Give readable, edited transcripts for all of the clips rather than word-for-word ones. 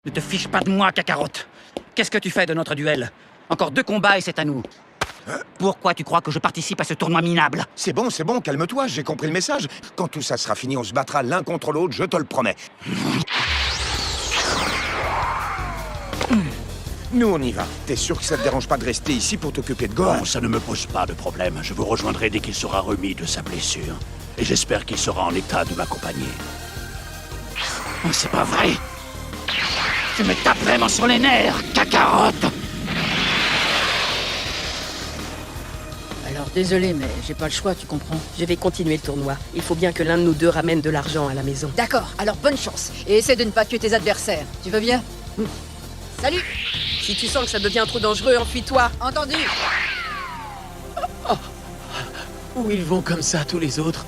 Ne te fiche pas de moi, Kakarot. Qu'est-ce que tu fais de notre duel? Encore 2 combats et c'est à nous. Pourquoi tu crois que je participe à ce tournoi minable? C'est bon, calme-toi, j'ai compris le message. Quand tout ça sera fini, on se battra l'un contre l'autre, je te le promets. Nous, on y va. T'es sûr que ça te dérange pas de rester ici pour t'occuper de Gohan? Non, ça ne me pose pas de problème. Je vous rejoindrai dès qu'il sera remis de sa blessure. Et j'espère qu'il sera en état de m'accompagner. Oh, c'est pas vrai. Tu me tapes vraiment sur les nerfs, Kakarot. Alors désolé, mais j'ai pas le choix, tu comprends. Je vais continuer le tournoi. Il faut bien que l'un de nous deux ramène de l'argent à la maison. D'accord, alors bonne chance. Et essaie de ne pas tuer tes adversaires. Tu veux bien? Salut. Si tu sens que ça devient trop dangereux, enfuis-toi. Entendu. Où ils vont comme ça, tous les autres?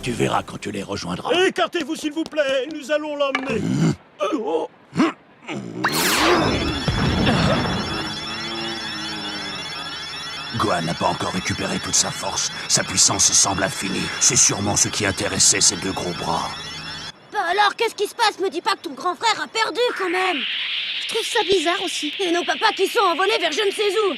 Tu verras quand tu les rejoindras. Écartez-vous, s'il vous plaît, nous allons l'emmener. Gohan n'a pas encore récupéré toute sa force. Sa puissance semble infinie. C'est sûrement ce qui intéressait ces 2 gros bras. Bah alors, qu'est-ce qui se passe? Me dis pas que ton grand frère a perdu, quand même. Je trouve ça bizarre aussi. Et nos papas qui sont envolés vers je ne sais où.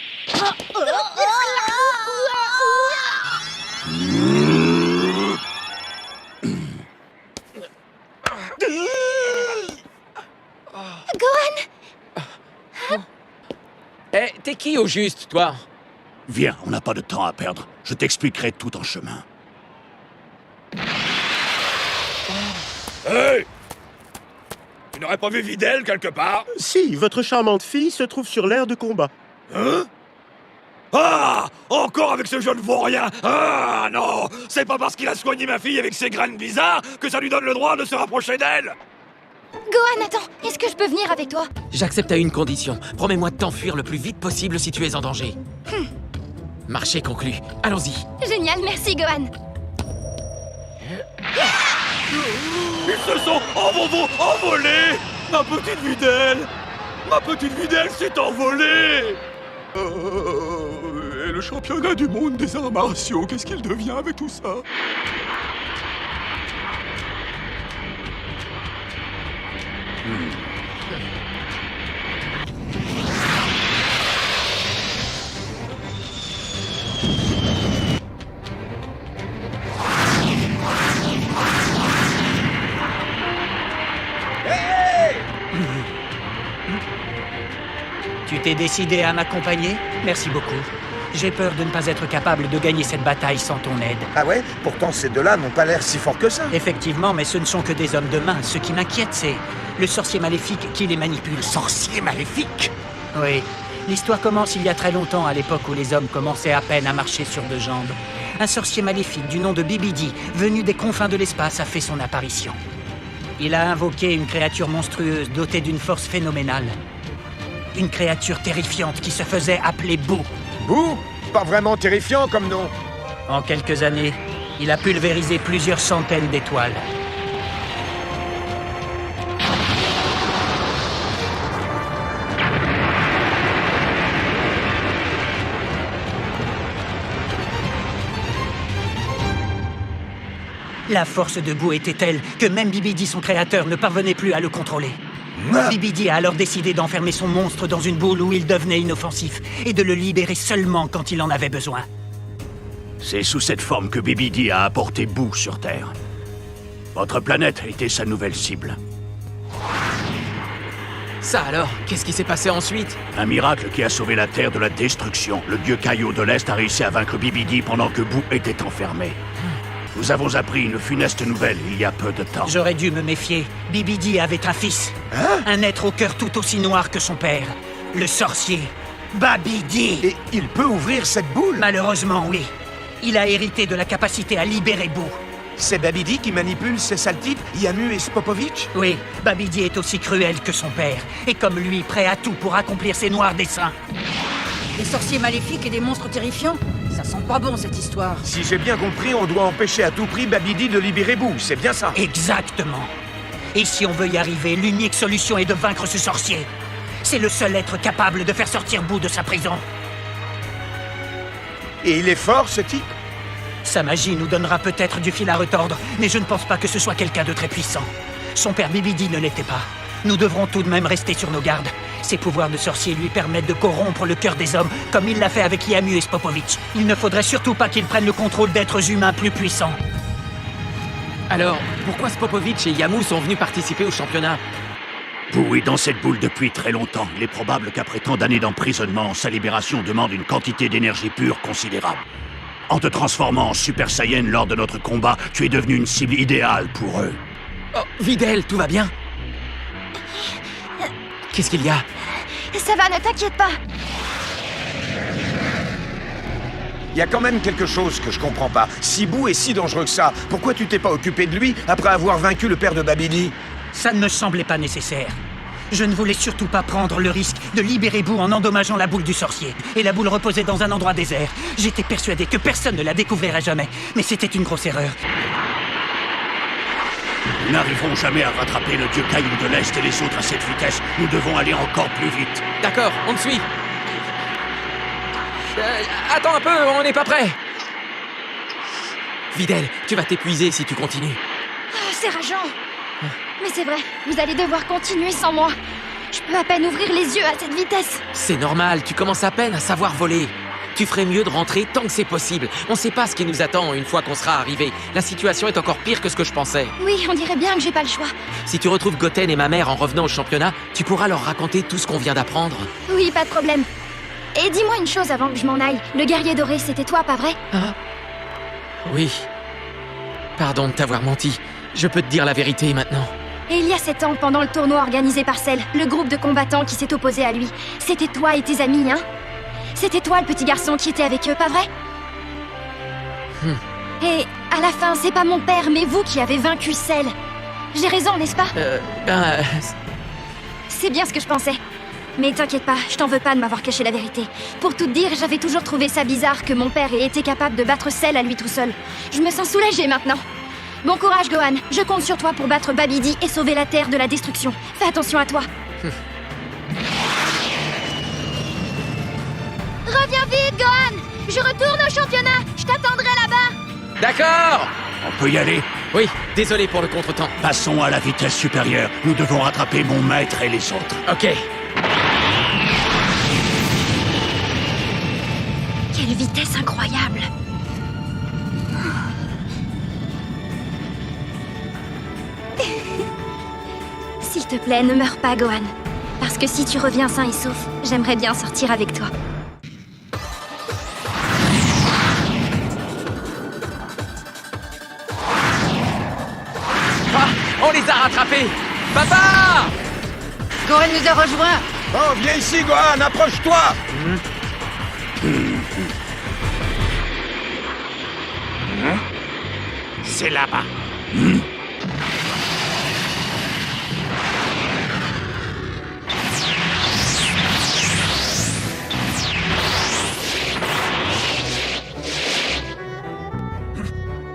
Gohan! Eh, t'es qui au juste, toi? Viens, on n'a pas de temps à perdre. Je t'expliquerai tout en chemin. Hey! Tu n'aurais pas vu Videl quelque part? Si, votre charmante fille se trouve sur l'aire de combat. Hein? Ah! Encore avec ce jeune vaurien! Ah non! C'est pas parce qu'il a soigné ma fille avec ses graines bizarres que ça lui donne le droit de se rapprocher d'elle! Gohan, attends, est-ce que je peux venir avec toi? J'accepte à une condition. Promets-moi de t'enfuir le plus vite possible si tu es en danger. Marché conclu. Allons-y. Génial, merci Gohan. Ils se sont envolés! Ma petite Videl! Ma petite Videl s'est envolée! Et le championnat du monde des arts martiaux, qu'est-ce qu'il devient avec tout ça? Tu t'es décidé à m'accompagner? Merci beaucoup. J'ai peur de ne pas être capable de gagner cette bataille sans ton aide. Ah ouais? Pourtant, ces 2-là n'ont pas l'air si forts que ça. Effectivement, mais ce ne sont que des hommes de main. Ce qui m'inquiète, c'est le sorcier maléfique qui les manipule. Sorcier maléfique! Oui. L'histoire commence il y a très longtemps, à l'époque où les hommes commençaient à peine à marcher sur 2 jambes. Un sorcier maléfique du nom de Bibidi, venu des confins de l'espace, a fait son apparition. Il a invoqué une créature monstrueuse dotée d'une force phénoménale. Une créature terrifiante qui se faisait appeler Boo. Bouh! Pas vraiment terrifiant comme nom. En quelques années, il a pulvérisé plusieurs centaines d'étoiles. La force de Boo était telle que même Bibidi, son créateur, ne parvenait plus à le contrôler. Bibidi a alors décidé d'enfermer son monstre dans une boule où il devenait inoffensif et de le libérer seulement quand il en avait besoin. C'est sous cette forme que Bibidi a apporté Boo sur Terre. Votre planète était sa nouvelle cible. Ça alors, qu'est-ce qui s'est passé ensuite? Un miracle qui a sauvé la Terre de la destruction. Le dieu Kaio de l'Est a réussi à vaincre Bibidi pendant que Boo était enfermé. Nous avons appris une funeste nouvelle il y a peu de temps. J'aurais dû me méfier. Bibidi avait un fils. Un être au cœur tout aussi noir que son père. Le sorcier. Babidi. Et il peut ouvrir cette boule? Malheureusement, oui. Il a hérité de la capacité à libérer Boo. C'est Babidi qui manipule ces sales types, Yamu et Spopovich? Oui, Babidi est aussi cruel que son père. Et comme lui, prêt à tout pour accomplir ses noirs desseins. Des sorciers maléfiques et des monstres terrifiants? Ça sent pas bon cette histoire. Si j'ai bien compris, on doit empêcher à tout prix Babidi de libérer Boo, c'est bien ça? Exactement. Et si on veut y arriver, l'unique solution est de vaincre ce sorcier. C'est le seul être capable de faire sortir Boo de sa prison. Et il est fort, ce type? Sa magie nous donnera peut-être du fil à retordre, mais je ne pense pas que ce soit quelqu'un de très puissant. Son père Bibidi ne l'était pas. Nous devrons tout de même rester sur nos gardes. Ses pouvoirs de sorcier lui permettent de corrompre le cœur des hommes, comme il l'a fait avec Yamu et Spopovitch. Il ne faudrait surtout pas qu'il prenne le contrôle d'êtres humains plus puissants. Alors, pourquoi Spopovitch et Yamu sont venus participer au championnat? Boo est dans cette boule depuis très longtemps. Il est probable qu'après tant d'années d'emprisonnement, sa libération demande une quantité d'énergie pure considérable. En te transformant en Super Saiyan lors de notre combat, tu es devenu une cible idéale pour eux. Oh, Videl, tout va bien? Qu'est-ce qu'il y a? Ça va, ne t'inquiète pas. Il y a quand même quelque chose que je comprends pas. Si Boo est si dangereux que ça, pourquoi tu t'es pas occupé de lui après avoir vaincu le père de Babidi? Ça ne me semblait pas nécessaire. Je ne voulais surtout pas prendre le risque de libérer Boo en endommageant la boule du sorcier. Et la boule reposait dans un endroit désert. J'étais persuadé que personne ne la découvrirait jamais. Mais c'était une grosse erreur. Nous n'arriverons jamais à rattraper le dieu Caillou de l'Est et les autres à cette vitesse. Nous devons aller encore plus vite. D'accord, on te suit. Attends un peu, on n'est pas prêt. Videl, tu vas t'épuiser si tu continues. Oh, c'est rageant. Mais c'est vrai, vous allez devoir continuer sans moi. Je peux à peine ouvrir les yeux à cette vitesse. C'est normal, tu commences à peine à savoir voler. Tu ferais mieux de rentrer tant que c'est possible. On sait pas ce qui nous attend une fois qu'on sera arrivé. La situation est encore pire que ce que je pensais. Oui, on dirait bien que j'ai pas le choix. Si tu retrouves Goten et ma mère en revenant au championnat, tu pourras leur raconter tout ce qu'on vient d'apprendre. Oui, pas de problème. Et dis-moi une chose avant que je m'en aille. Le guerrier doré, c'était toi, pas vrai? Hein? Oui. Pardon de t'avoir menti. Je peux te dire la vérité maintenant. Et il y a 7 ans, pendant le tournoi organisé par Cell, le groupe de combattants qui s'est opposé à lui, c'était toi et tes amis, hein? C'était toi le petit garçon qui était avec eux, pas vrai? Et à la fin, c'est pas mon père, mais vous qui avez vaincu Cell. J'ai raison, n'est-ce pas? C'est bien ce que je pensais. Mais t'inquiète pas, je t'en veux pas de m'avoir caché la vérité. Pour tout te dire, j'avais toujours trouvé ça bizarre que mon père ait été capable de battre Cell à lui tout seul. Je me sens soulagée maintenant. Bon courage, Gohan. Je compte sur toi pour battre Babidi et sauver la Terre de la destruction. Fais attention à toi. Reviens vite, Gohan! Je retourne au championnat! Je t'attendrai là-bas! D'accord! On peut y aller? Oui, désolé pour le contretemps. Passons à la vitesse supérieure. Nous devons rattraper mon maître et les autres. Ok. Quelle vitesse incroyable! S'il te plaît, ne meurs pas, Gohan. Parce que si tu reviens sain et sauf, j'aimerais bien sortir avec toi. Ah, on les a rattrapés! Papa! Gohan nous a rejoints. Oh, viens ici, Gohan, approche-toi! C'est là-bas.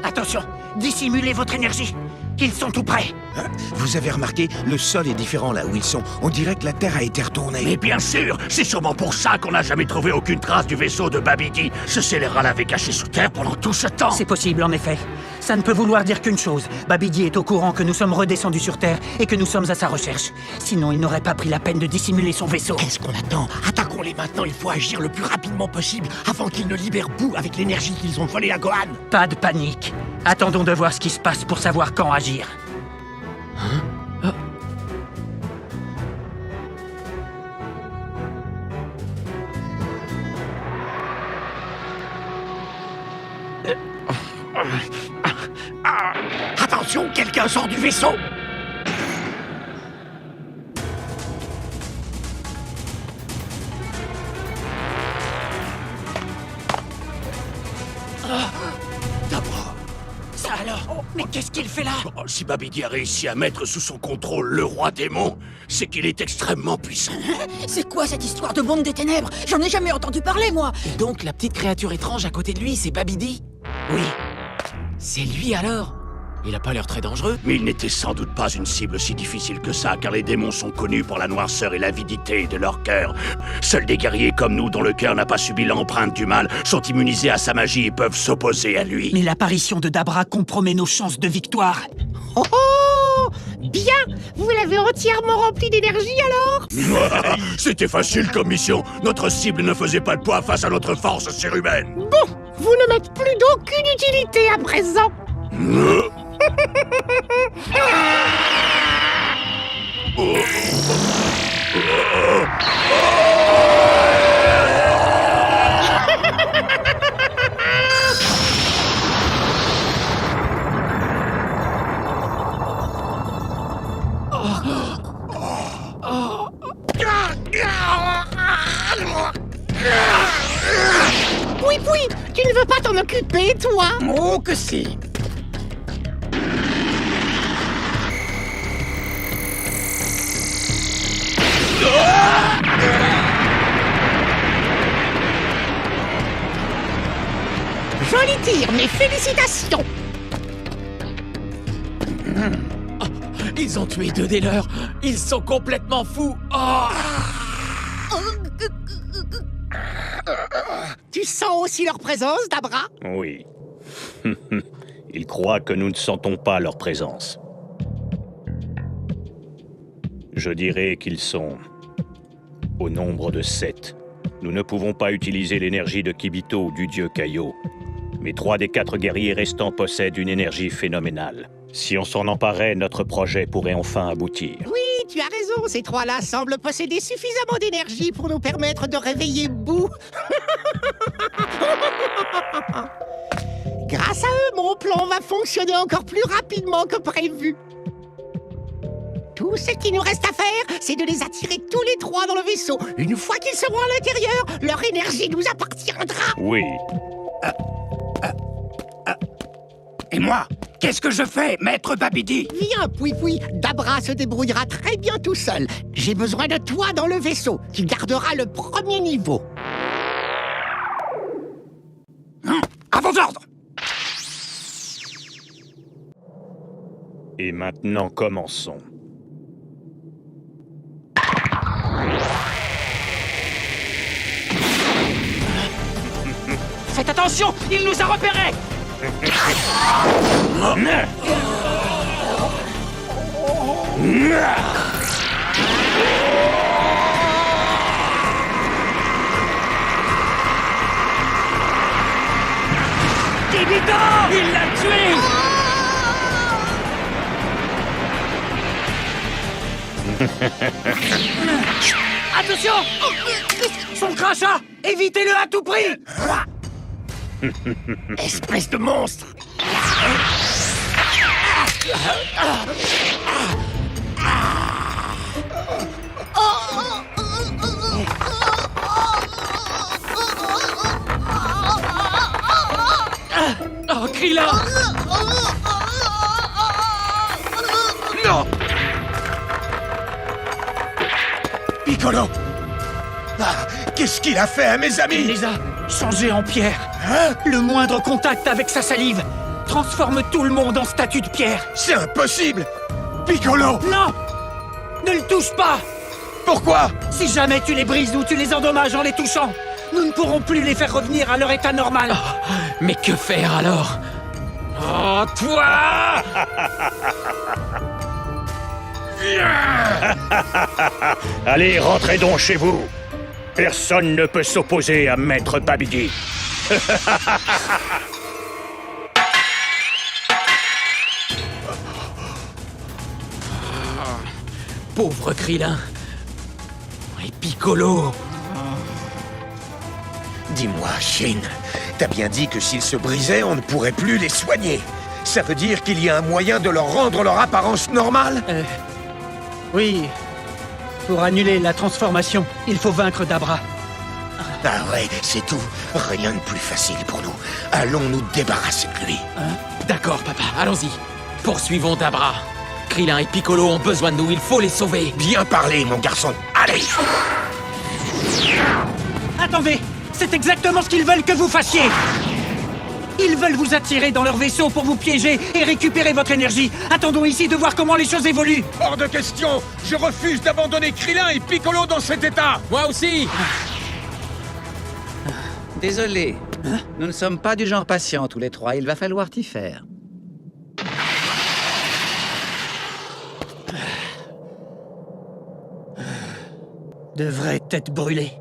Attention, dissimulez votre énergie. Ils sont tout prêts. Vous avez remarqué, le sol est différent là où ils sont. On dirait que la Terre a été retournée. Mais bien sûr, c'est sûrement pour ça qu'on n'a jamais trouvé aucune trace du vaisseau de Babidi. Ce scélérat l'avait caché sous terre pendant tout ce temps. C'est possible, en effet. Ça ne peut vouloir dire qu'une chose. Babidi est au courant que nous sommes redescendus sur Terre et que nous sommes à sa recherche. Sinon, il n'aurait pas pris la peine de dissimuler son vaisseau. Qu'est-ce qu'on attend? Attaquons-les maintenant, il faut agir le plus rapidement possible avant qu'ils ne libèrent Boo avec l'énergie qu'ils ont volée à Gohan. Pas de panique. Attendons de voir ce qui se passe pour savoir quand agir. Attention, quelqu'un sort du vaisseau! D'abord. Ça alors? Mais qu'est-ce qu'il fait là? Oh, si Babidi a réussi à mettre sous son contrôle le roi démon, c'est qu'il est extrêmement puissant. C'est quoi cette histoire de monde des ténèbres? J'en ai jamais entendu parler, moi. Et donc, la petite créature étrange à côté de lui, c'est Babidi? Oui. C'est lui alors? Il a pas l'air très dangereux. Mais il n'était sans doute pas une cible si difficile que ça, car les démons sont connus pour la noirceur et l'avidité de leur cœur. Seuls des guerriers comme nous, dont le cœur n'a pas subi l'empreinte du mal, sont immunisés à sa magie et peuvent s'opposer à lui. Mais l'apparition de Dabra compromet nos chances de victoire. Oh, oh! Bien avez entièrement rempli d'énergie alors? C'était facile comme mission. Notre cible ne faisait pas le poids face à notre force surhumaine. Bon, vous ne m'êtes plus d'aucune utilité à présent. Poui, tu ne veux pas t'en occuper, toi? Oh que si. Joli tir, mes félicitations! Ils ont tué 2 des leurs. Ils sont complètement fous. Oh. Tu sens aussi leur présence, Dabra? Oui. Ils croient que nous ne sentons pas leur présence. Je dirais qu'ils sont au nombre de 7. Nous ne pouvons pas utiliser l'énergie de Kibito ou du dieu Kaio. Mais 3 des 4 guerriers restants possèdent une énergie phénoménale. Si on s'en emparait, notre projet pourrait enfin aboutir. Oui, tu as raison, ces 3-là semblent posséder suffisamment d'énergie pour nous permettre de réveiller Boo. Grâce à eux, mon plan va fonctionner encore plus rapidement que prévu. Tout ce qu'il nous reste à faire, c'est de les attirer tous les 3 dans le vaisseau. Une fois qu'ils seront à l'intérieur, leur énergie nous appartiendra. Oui. Et moi, qu'est-ce que je fais, maître Babidi? Viens, Poui, Dabra se débrouillera très bien tout seul. J'ai besoin de toi dans le vaisseau. Tu garderas le premier niveau. À vos ordres! Et maintenant, commençons. Faites attention, il nous a repérés! Kibito! Il l'a tué! Attention! Son crachat! Évitez-le à tout prix! Espèce de monstre! Oh, Krillin! Non! Piccolo! Qu'est-ce qu'il a fait à mes amis? Il les a changés en pierre. Hein? Le moindre contact avec sa salive transforme tout le monde en statue de pierre. C'est impossible! Piccolo! Non! Ne le touche pas! Pourquoi? Si jamais tu les brises ou tu les endommages en les touchant, nous ne pourrons plus les faire revenir à leur état normal. Oh, mais que faire alors? Oh, toi! Allez, rentrez donc chez vous. Personne ne peut s'opposer à Maître Babidi. Pauvre Krillin. Et Piccolo. Dis-moi, Shin, t'as bien dit que s'ils se brisaient, on ne pourrait plus les soigner. Ça veut dire qu'il y a un moyen de leur rendre leur apparence normale? Oui. Pour annuler la transformation, il faut vaincre Dabra. Ah ouais, c'est tout. Rien de plus facile pour nous. Allons nous débarrasser de lui. D'accord, papa, allons-y. Poursuivons Dabra. Krillin et Piccolo ont besoin de nous, il faut les sauver. Bien parlé, mon garçon. Allez! Attendez! C'est exactement ce qu'ils veulent que vous fassiez! Ils veulent vous attirer dans leur vaisseau pour vous piéger et récupérer votre énergie. Attendons ici de voir comment les choses évoluent. Hors de question! Je refuse d'abandonner Krillin et Piccolo dans cet état! Moi aussi! Désolé. Nous ne sommes pas du genre patient tous les 3. Il va falloir t'y faire. devrait être brûlé.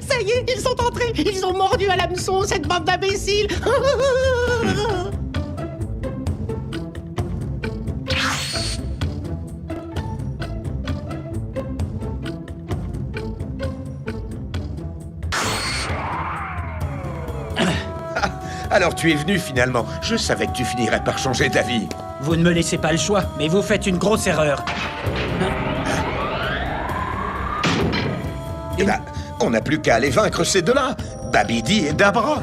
Ça y est, ils sont entrés. Ils ont mordu à l'hameçon, cette bande d'imbéciles. Alors tu es venu finalement. Je savais que tu finirais par changer d'avis. Vous ne me laissez pas le choix, mais vous faites une grosse erreur. Eh ben, on n'a plus qu'à aller vaincre ces deux-là, Babidi et Dabra.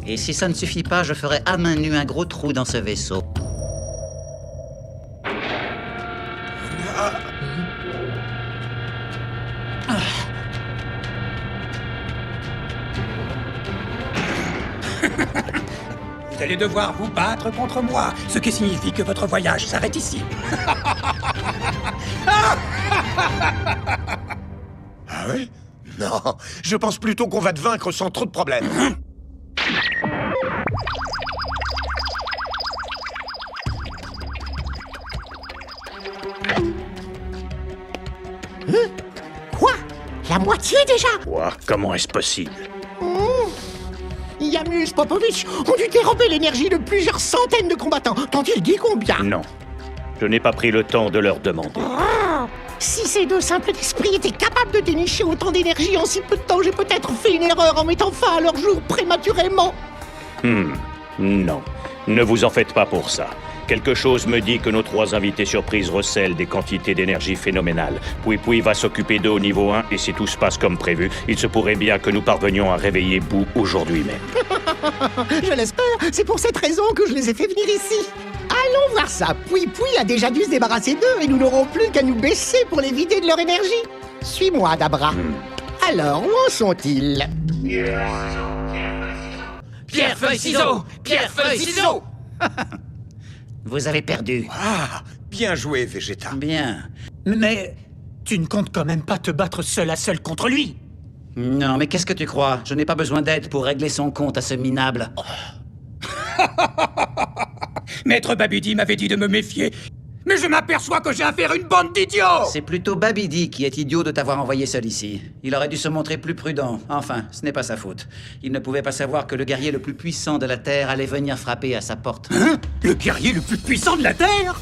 Et si ça ne suffit pas, je ferai à main nue un gros trou dans ce vaisseau. Vous allez devoir vous battre contre moi, ce qui signifie que votre voyage s'arrête ici. Ah ouais? Non, je pense plutôt qu'on va te vaincre sans trop de problèmes. Quoi? La moitié déjà? Quoi? Comment est-ce possible? Yamus Popovitch ont dû dérober l'énergie de plusieurs centaines de combattants. T'ont-ils dit combien? Non. Je n'ai pas pris le temps de leur demander. Si ces deux simples d'esprit étaient capables de dénicher autant d'énergie en si peu de temps, j'ai peut-être fait une erreur en mettant fin à leur jour prématurément. Non. Ne vous en faites pas pour ça. Quelque chose me dit que nos trois invités surprises recèlent des quantités d'énergie phénoménales. Pouipoui va s'occuper d'eux au niveau 1, et si tout se passe comme prévu, il se pourrait bien que nous parvenions à réveiller Boo aujourd'hui même. Je l'espère, c'est pour cette raison que je les ai fait venir ici. Allons voir ça, Pouipoui a déjà dû se débarrasser d'eux et nous n'aurons plus qu'à nous baisser pour les vider de leur énergie. Suis-moi, Dabra. Alors, où en sont-ils? Pierre, feuille, ciseaux! Pierre, feuille, ciseaux! Vous avez perdu. Ah, bien joué, Vegeta. Bien. Mais tu ne comptes quand même pas te battre seul à seul contre lui. Non, mais qu'est-ce que tu crois? Je n'ai pas besoin d'aide pour régler son compte à ce minable. Maître Babidi m'avait dit de me méfier, mais je m'aperçois que j'ai affaire à une bande d'idiots! C'est plutôt Babidi qui est idiot de t'avoir envoyé seul ici. Il aurait dû se montrer plus prudent. Enfin, ce n'est pas sa faute. Il ne pouvait pas savoir que le guerrier le plus puissant de la Terre allait venir frapper à sa porte. Hein? Le guerrier le plus puissant de la Terre?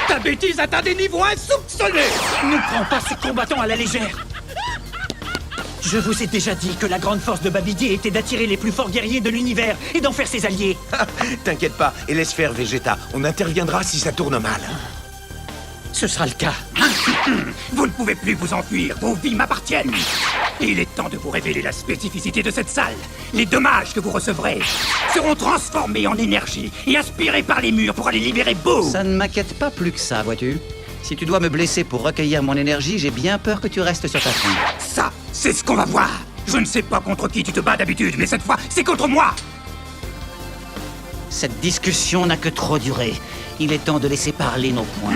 Ta bêtise atteint des niveaux insoupçonnés! Ne prends pas ce combattant à la légère. Je vous ai déjà dit que la grande force de Babidi était d'attirer les plus forts guerriers de l'univers et d'en faire ses alliés. T'inquiète pas, et laisse faire Vegeta. On interviendra si ça tourne mal. Ce sera le cas. Vous ne pouvez plus vous enfuir, vos vies m'appartiennent. Il est temps de vous révéler la spécificité de cette salle. Les dommages que vous recevrez seront transformés en énergie et aspirés par les murs pour aller libérer Boo. Ça ne m'inquiète pas plus que ça, vois-tu. Si tu dois me blesser pour recueillir mon énergie, j'ai bien peur que tu restes sur ta faim. Ça, c'est ce qu'on va voir. Je ne sais pas contre qui tu te bats d'habitude, mais cette fois, c'est contre moi. Cette discussion n'a que trop duré. Il est temps de laisser parler nos points.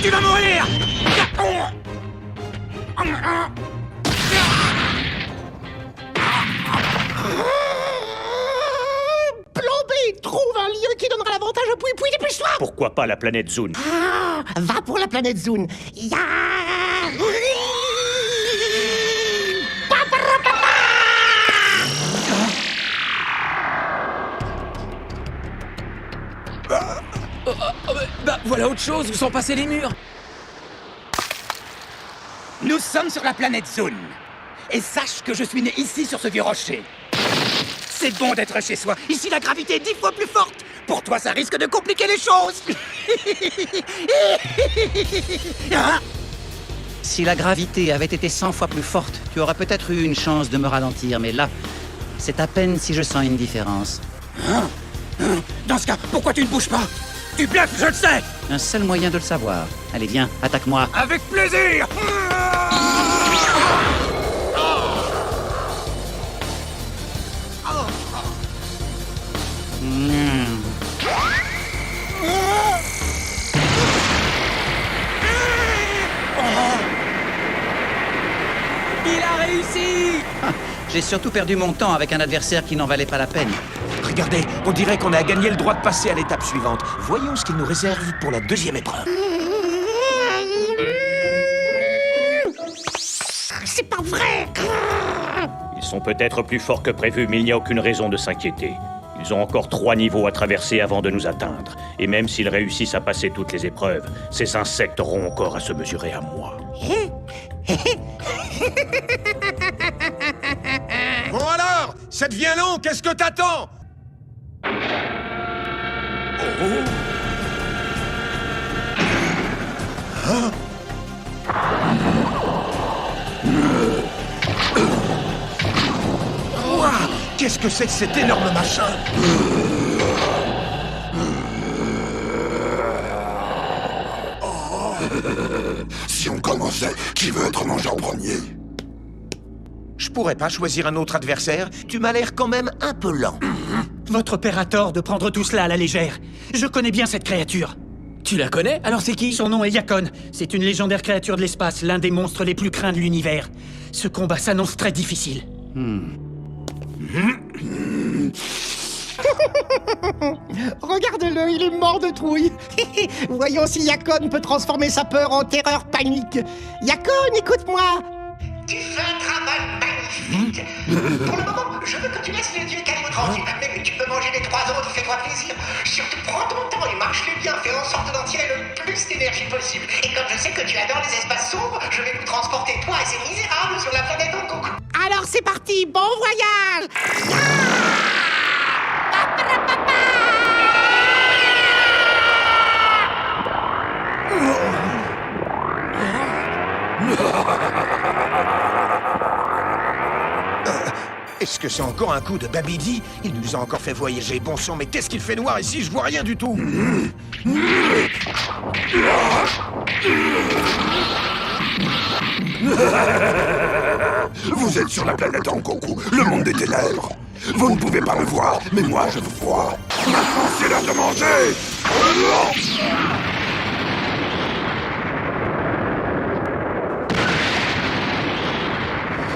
Tu vas mourir. Plan B, trouve un lieu qui donnera l'avantage à Pouipoui, dépêche-toi! Pourquoi pas la planète Zune? Ah, va pour la planète Zune. Ya... Bah, voilà autre chose, où sont passés les murs? Nous sommes sur la planète Zune. Et sache que je suis né ici sur ce vieux rocher. C'est bon d'être chez soi. Ici, la gravité est 10 fois plus forte. Pour toi, ça risque de compliquer les choses. Hein? Si la gravité avait été 100 fois plus forte, tu aurais peut-être eu une chance de me ralentir, mais là, C'est à peine si je sens une différence. Dans ce cas, pourquoi tu ne bouges pas? Tu bluffes, je le sais! Un seul moyen de le savoir. Allez, viens, attaque-moi. Avec plaisir! Il a réussi! J'ai surtout perdu mon temps avec un adversaire qui n'en valait pas la peine. Regardez, on dirait qu'on a gagné le droit de passer à l'étape suivante. Voyons ce qu'il nous réserve pour la deuxième épreuve. C'est pas vrai! Ils sont peut-être plus forts que prévu, mais il n'y a aucune raison de s'inquiéter. Ils ont encore 3 niveaux à traverser avant de nous atteindre. Et même s'ils réussissent à passer toutes les épreuves, ces insectes auront encore à se mesurer à moi. Bon alors, ça devient long, qu'est-ce que t'attends? Hein? Ouah, qu'est-ce que c'est que cet énorme machin? Si on commençait, qui veut être mangé en premier? Je pourrais pas choisir un autre adversaire? Tu m'as l'air quand même un peu lent. Votre père a tort de prendre tout cela à la légère. Je connais bien cette créature. Tu la connais? Alors c'est qui? Son nom est Yakon. C'est une légendaire créature de l'espace, l'un des monstres les plus craints de l'univers. Ce combat s'annonce très difficile. Regarde-le, il est mort de trouille. Voyons si Yakon peut transformer sa peur en terreur panique. Yakon, écoute-moi. Tu fais un travail magnifique. Pour le moment, je veux que tu laisses les dieux calmes tranquilles. Mais tu peux manger les 3 autres, fais-toi plaisir. Surtout prends ton temps et marche-les bien. Fais en sorte d'en tirer le plus d'énergie possible. Et comme je sais que tu adores les espaces sombres, je vais vous transporter, toi et ces misérables, sur la planète en coucou. Alors c'est parti, bon voyage. Est-ce que c'est encore un coup de Babidi? Il nous a encore fait voyager. Bon sang, mais qu'est-ce qu'il fait noir ici? Je vois rien du tout. Vous êtes sur la planète Ankoku, le monde des ténèbres. Vous ne pouvez pas me voir, mais moi je vous vois. Maintenant, c'est l'heure de manger.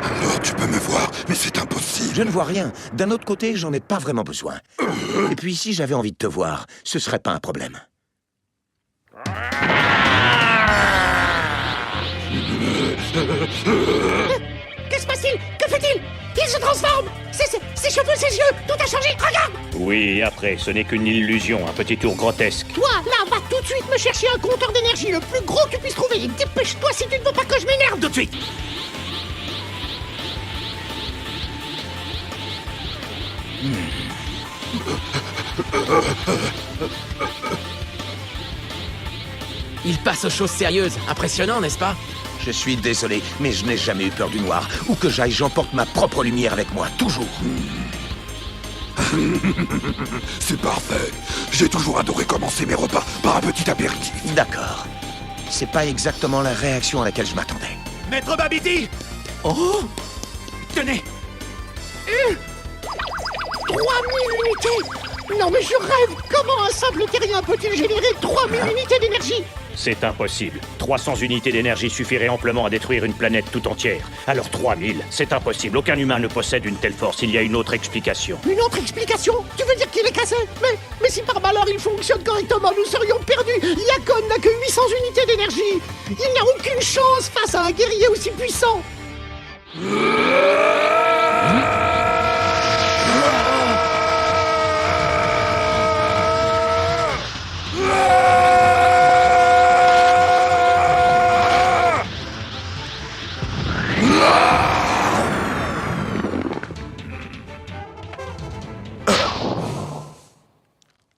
Alors, tu peux me voir, mais c'est impossible. Je ne vois rien. D'un autre côté, j'en ai pas vraiment besoin. Et puis, si j'avais envie de te voir, ce serait pas un problème. Que se passe-t-il? Que fait-il? Il se transforme! Ses cheveux, ses yeux, tout a changé, regarde! Oui, après, ce n'est qu'une illusion, un petit tour grotesque. Toi, là, va tout de suite me chercher un compteur d'énergie le plus gros que tu puisses trouver. Dépêche-toi si tu ne veux pas que je m'énerve tout de suite! Il passe aux choses sérieuses. Impressionnant, n'est-ce pas? Je suis désolé, mais je n'ai jamais eu peur du noir. Où que j'aille, j'emporte ma propre lumière avec moi, toujours. C'est parfait. J'ai toujours adoré commencer mes repas par un petit apéritif. D'accord. C'est pas exactement la réaction à laquelle je m'attendais. Maître Babidi! Oh! Tenez! 3000 unités! Non mais je rêve! Comment un simple terrien peut-il générer 3000 unités d'énergie? C'est impossible. 300 unités d'énergie suffiraient amplement à détruire une planète tout entière. Alors 3000, c'est impossible. Aucun humain ne possède une telle force. Il y a une autre explication. Une autre explication? Tu veux dire qu'il est cassé? Mais si par malheur il fonctionne correctement, nous serions perdus! Yakon n'a que 800 unités d'énergie! Il n'a aucune chance face à un guerrier aussi puissant!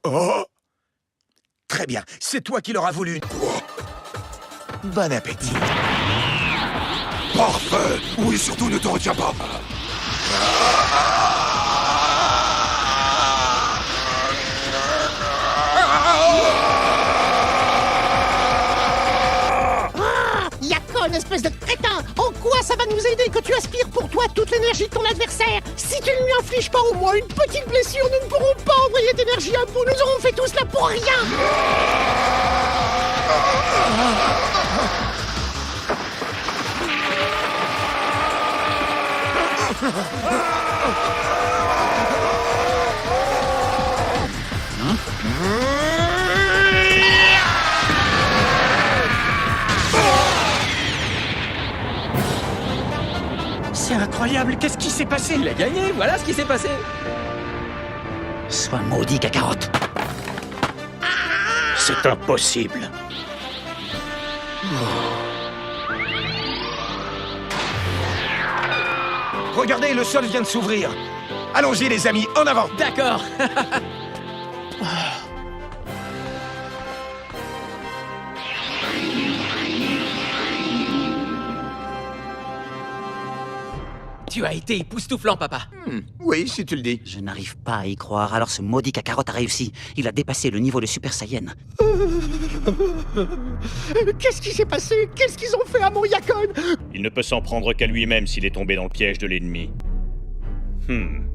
Oh! Très bien, c'est toi qui l'auras voulu. Bon appétit. Parfait. Oui, surtout ne te retiens pas. espèce de crétin! En quoi ça va nous aider que tu aspires pour toi toute l'énergie de ton adversaire? Si tu ne lui infliges pas au moins une petite blessure, nous ne pourrons pas envoyer d'énergie à bout. Nous aurons fait tout cela pour rien! C'est incroyable, qu'est-ce qui s'est passé? Il a gagné, voilà ce qui s'est passé. Sois maudit, Kakarot. C'est impossible. Regardez, le sol vient de s'ouvrir. Allons-y, les amis, en avant. D'accord. Tu as été époustouflant, papa. Oui, si tu le dis. Je n'arrive pas à y croire, alors ce maudit Kakarot a réussi. Il a dépassé le niveau de Super Saiyan. Qu'est-ce qui s'est passé? Qu'est-ce qu'ils ont fait à mon Yakon? Il ne peut s'en prendre qu'à lui-même s'il est tombé dans le piège de l'ennemi.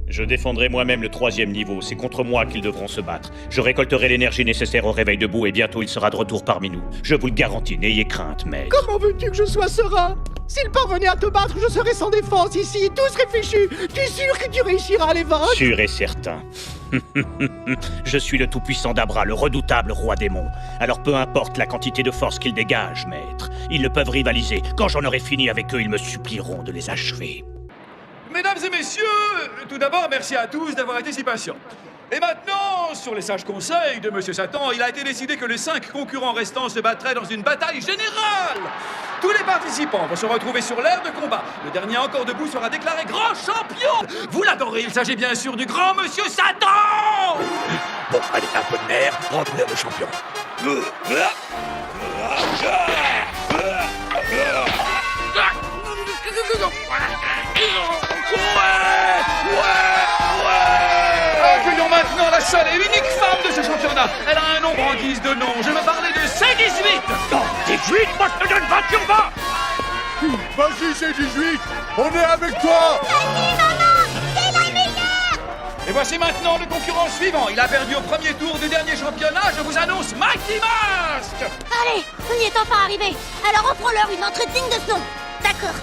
Je défendrai moi-même le 3e niveau, c'est contre moi qu'ils devront se battre. Je récolterai l'énergie nécessaire au réveil debout et bientôt il sera de retour parmi nous. Je vous le garantis, n'ayez crainte, maître. Comment veux-tu que je sois serein? S'ils parvenaient à te battre, je serais sans défense ici, tous réfléchis. Tu es sûr que tu réussiras à les vaincre? Sûr et certain. Je suis le tout-puissant Dabra, le redoutable roi démon. Alors peu importe la quantité de force qu'ils dégagent, maître. Ils ne peuvent rivaliser. Quand j'en aurai fini avec eux, ils me supplieront de les achever. Mesdames et messieurs, tout d'abord, merci à tous d'avoir été si patients. Et maintenant, sur les sages conseils de Monsieur Satan, il a été décidé que les 5 concurrents restants se battraient dans une bataille générale. Tous les participants vont se retrouver sur l'aire de combat. Le dernier encore debout sera déclaré grand champion. Vous l'adorez, il s'agit bien sûr du grand Monsieur Satan. Bon, allez, un peu de nerf, rentrez le champion. Accueillons maintenant la seule et unique femme de ce championnat. Elle a un nombre en guise de nom. Je veux parler de C18. Non, 18, moi je te donne 20 sur 20. Vas-y, c'est 18. On est avec toi. Et voici maintenant le concurrent suivant. Il a perdu au premier tour du dernier championnat. Je vous annonce Mighty Mask. Allez, on y est enfin arrivé. Alors offrons-leur une entrée digne de ce nom. D'accord.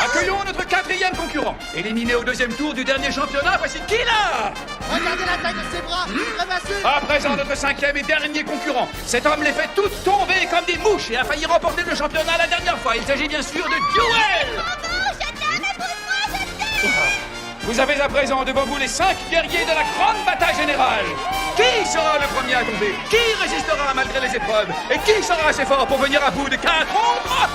Accueillons notre 4e concurrent. Éliminé au 2e tour du dernier championnat, voici Killa. Regardez la taille de ses bras, ramassez. À présent, notre 5e et dernier concurrent. Cet homme les fait toutes tomber comme des mouches et a failli remporter le championnat la dernière fois. Il s'agit bien sûr de Duel. Vous avez à présent devant vous les 5 guerriers de la grande bataille générale. Qui sera le premier à tomber? Qui résistera malgré les épreuves? Et qui sera assez fort pour venir à bout de 4 ombres?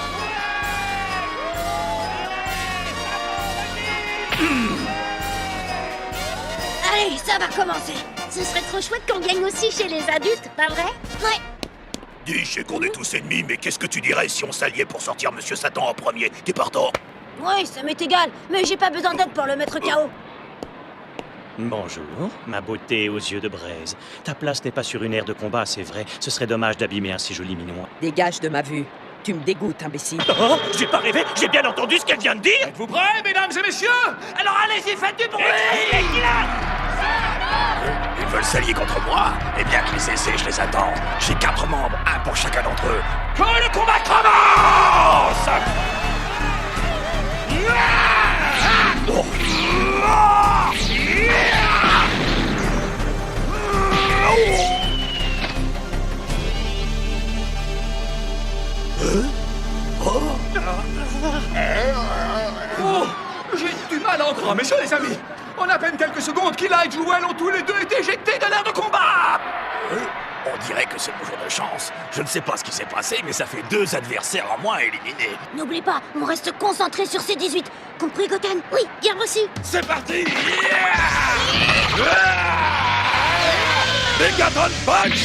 Allez, ça va commencer. Ce serait trop chouette qu'on gagne aussi chez les adultes, pas vrai? Ouais. Dis, je sais qu'on est tous ennemis, mais qu'est-ce que tu dirais si on s'alliait pour sortir Monsieur Satan en premier? T'es partant? Oui, ça m'est égal, mais j'ai pas besoin d'aide pour le mettre KO. Bonjour, ma beauté aux yeux de braise. Ta place n'est pas sur une aire de combat, c'est vrai. Ce serait dommage d'abîmer un si joli minois. Dégage de ma vue. Tu me dégoûtes, imbécile. Oh, j'ai pas rêvé, j'ai bien entendu ce qu'elle vient de dire. Êtes-vous prêts, mesdames et messieurs? Alors allez-y, faites du bruit. Ils veulent s'allier contre moi? Eh bien, qu'ils essaient, je les attends. J'ai 4 membres, un pour chacun d'entre eux. Que le combat commence! Oh, j'ai du mal à en croire, messieurs les amis. En à peine quelques secondes, Killa et Jewel ont tous les deux été éjectés de l'aire de combat. On dirait que c'est mon jour de chance. Je ne sais pas ce qui s'est passé, mais ça fait 2 adversaires en moins éliminés. N'oublie pas, on reste concentré sur ces 18. Compris, Goten? Oui, bien reçu. C'est parti. Megatron Punch.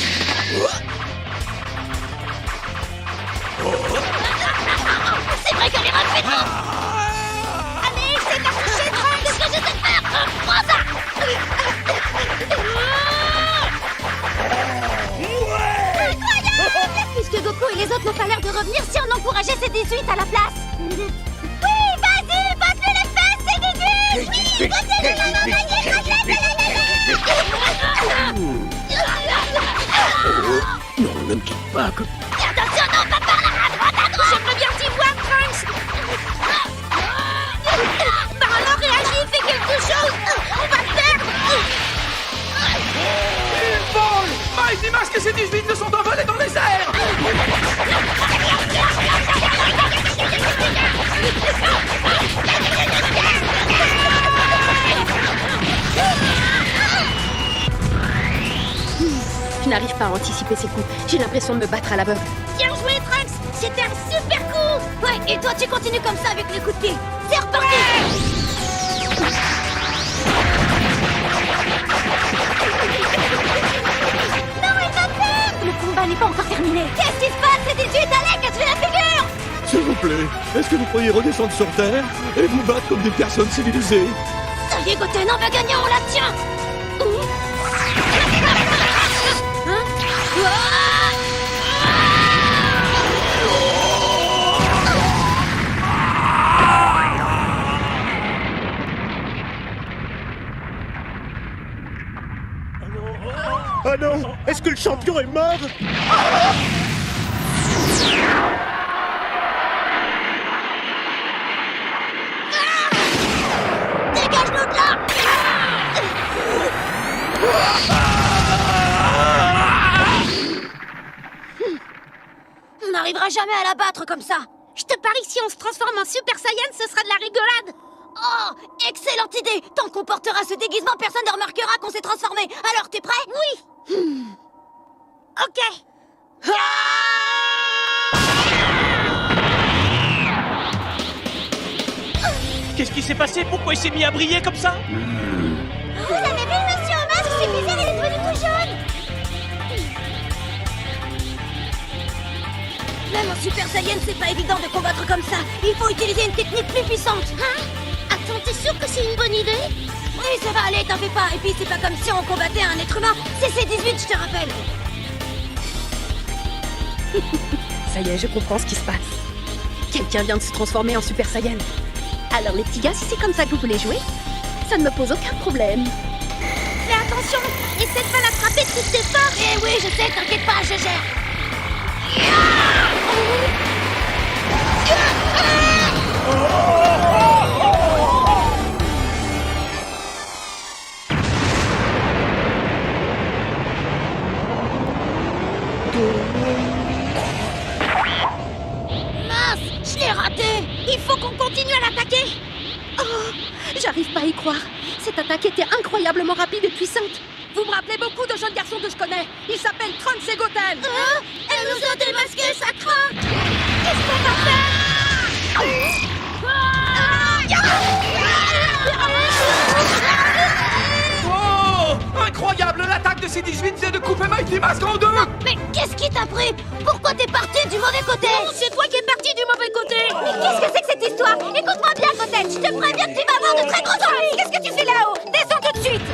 C'est vrai qu'elle est rapide. Allez, c'est parti, c'est qu'est-ce que j'essaie de faire? Prends ça. autres n'ont pas l'air de revenir si on encourageait ces 18 à la place. Oui, vas-y, batte-lui les fesses, ces 18. Oui, battez-le, Non, ne me quitte pas. attention, non, pas par là, à droite, à droite. J'aimerais bien t'y voir, Trunks. Bah alors, réagis, fais quelque chose. On va le perdre. Il vole! Mighty Mask et ses 18 se sont envolés dans les airs! Je n'arrive pas à anticiper ces coups. J'ai l'impression de me battre à l'aveugle. Bien joué, Trunks. C'était un super coup. Ouais, et toi, tu continues comme ça avec les coups de pied. C'est reparti. Non, il m'a fait. Le combat n'est pas encore terminé. Qu'est-ce qui se passe? C'est 18, allez, casse-lui la figure. S'il vous plaît, est-ce que vous pourriez redescendre sur Terre et vous battre comme des personnes civilisées? Ça y est, Goten, on va gagner, on la tient. Hein? Ah non! Est-ce que le champion est mort? Dégage-nous de là. On n'arrivera jamais à la battre comme ça. Je te parie que si on se transforme en Super Saiyan, ce sera de la rigolade. Oh, excellente idée. Tant qu'on portera ce déguisement, personne ne remarquera qu'on s'est transformé. Alors, t'es prêt? Oui. Ok. Qu'est-ce qui s'est passé? Pourquoi il s'est mis à briller comme ça? Vous avez vu le monsieur au masque? C'est bizarre, il est devenu tout jaune. Même en Super Saiyan, c'est pas évident de combattre comme ça. Il faut utiliser une technique plus puissante. Hein? Attends, t'es sûr que c'est une bonne idée? Oui, ça va aller, t'en fais pas. Et puis, c'est pas comme si on combattait un être humain. C'est C-18, je te rappelle. Ça y est, je comprends ce qui se passe. Quelqu'un vient de se transformer en Super Saiyan. Alors les petits gars, si c'est comme ça que vous voulez jouer, ça ne me pose aucun problème. Fais attention, essaie de pas l'attraper de toutes tes forces. Eh oui, je sais, t'inquiète pas, je gère. Mince, je l'ai raté. Il faut qu'on continue à l'attaquer. Oh, j'arrive pas à y croire. Cette attaque était incroyablement rapide et puissante. Vous me rappelez beaucoup de jeunes garçons que je connais. Ils s'appellent Trunks et Goten. Elle nous a démasqués, ça craint. Qu'est-ce qu'on va faire? Oh! Incroyable! L'attaque de ces 18 vient de couper Mighty Mask en deux! Mais qu'est-ce qui t'a pris? Pourquoi t'es parti du mauvais côté? Non, c'est toi qui es parti du mauvais côté. Mais qu'est-ce que c'est que cette histoire? Écoute-moi bien, Goten. Je te préviens que tu vas avoir de très gros ennuis. Qu'est-ce que tu fais là-haut? Descends tout de suite.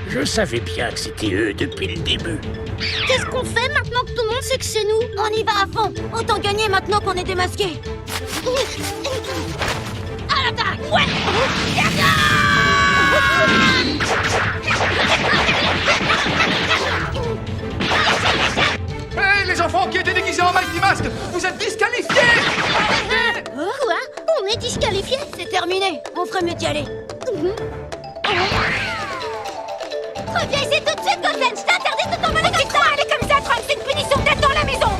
Je savais bien que c'était eux depuis le début. Qu'est-ce qu'on fait maintenant que tout le monde sait que c'est nous? On y va à fond. Autant gagner maintenant qu'on est démasqué. À l'attaque! Ouais! Hé, les enfants qui étaient déguisés en Mighty Mask, vous êtes disqualifiés! Quoi? On est disqualifiés? C'est terminé. On ferait mieux d'y aller. Reviens ici tout de suite, Goten. Je t'interdis de t'emmener comme ça. Elle est comme ça, Trunks. C'est une punition d'être dans la maison.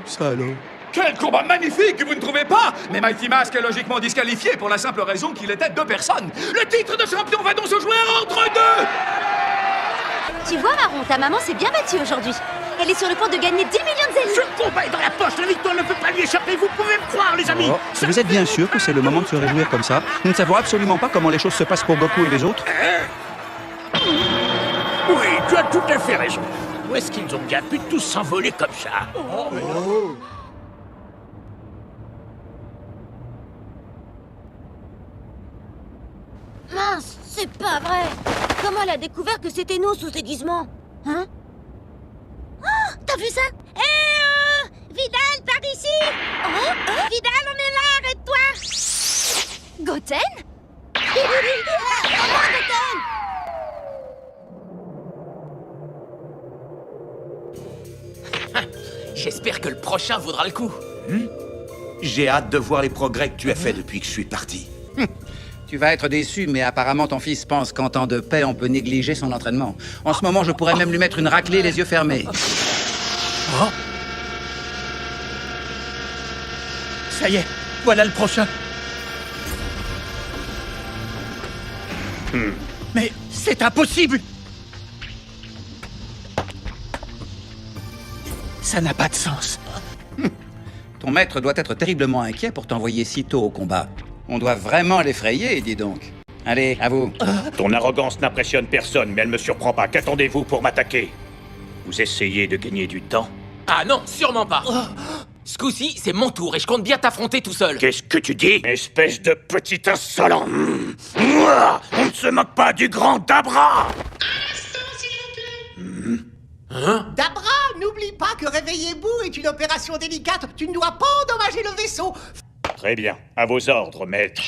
Ça alors. Quel combat magnifique, vous ne trouvez pas? Mais Mighty Mask est logiquement disqualifié pour la simple raison qu'il était deux personnes. Le titre de champion va donc se jouer entre deux! Tu vois, Marron, ta maman s'est bien battue aujourd'hui. Elle est sur le point de gagner 10 millions de zénith. Ce combat est dans la poche, la victoire ne peut pas lui échapper, vous pouvez me croire, les amis. Oh, vous êtes bien sûr que c'est le moment de se réjouir comme ça? Nous ne savons absolument pas comment les choses se passent pour Goku et les autres. Oui, tu as tout à fait raison. Où est-ce qu'ils ont bien pu tous s'envoler comme ça? Mince, c'est pas vrai. Comment elle a découvert que c'était nous sous déguisement? Hein? Oh, t'as vu ça? Vidal, par ici! Vidal, on est là, arrête-toi! Goten? Comment, Goten? J'espère que le prochain vaudra le coup. J'ai hâte de voir les progrès que tu as fait depuis que je suis parti. Tu vas être déçu, mais apparemment ton fils pense qu'en temps de paix, on peut négliger son entraînement. En ce moment, je pourrais même lui mettre une raclée les yeux fermés. Oh. Ça y est, voilà le prochain. Mais c'est impossible! Ça n'a pas de sens. Ton maître doit être terriblement inquiet pour t'envoyer si tôt au combat. On doit vraiment l'effrayer, dis donc. Allez, à vous. Ton arrogance n'impressionne personne, mais elle me surprend pas. Qu'attendez-vous pour m'attaquer? Vous essayez de gagner du temps? Ah non, sûrement pas. Ce coup-ci, c'est mon tour et je compte bien t'affronter tout seul. Qu'est-ce que tu dis? Espèce de petit insolent. Moi, on ne se moque pas du grand Dabra. Dabra, n'oublie pas que réveiller Boo est une opération délicate. Tu ne dois pas endommager le vaisseau. Très bien. À vos ordres, maître.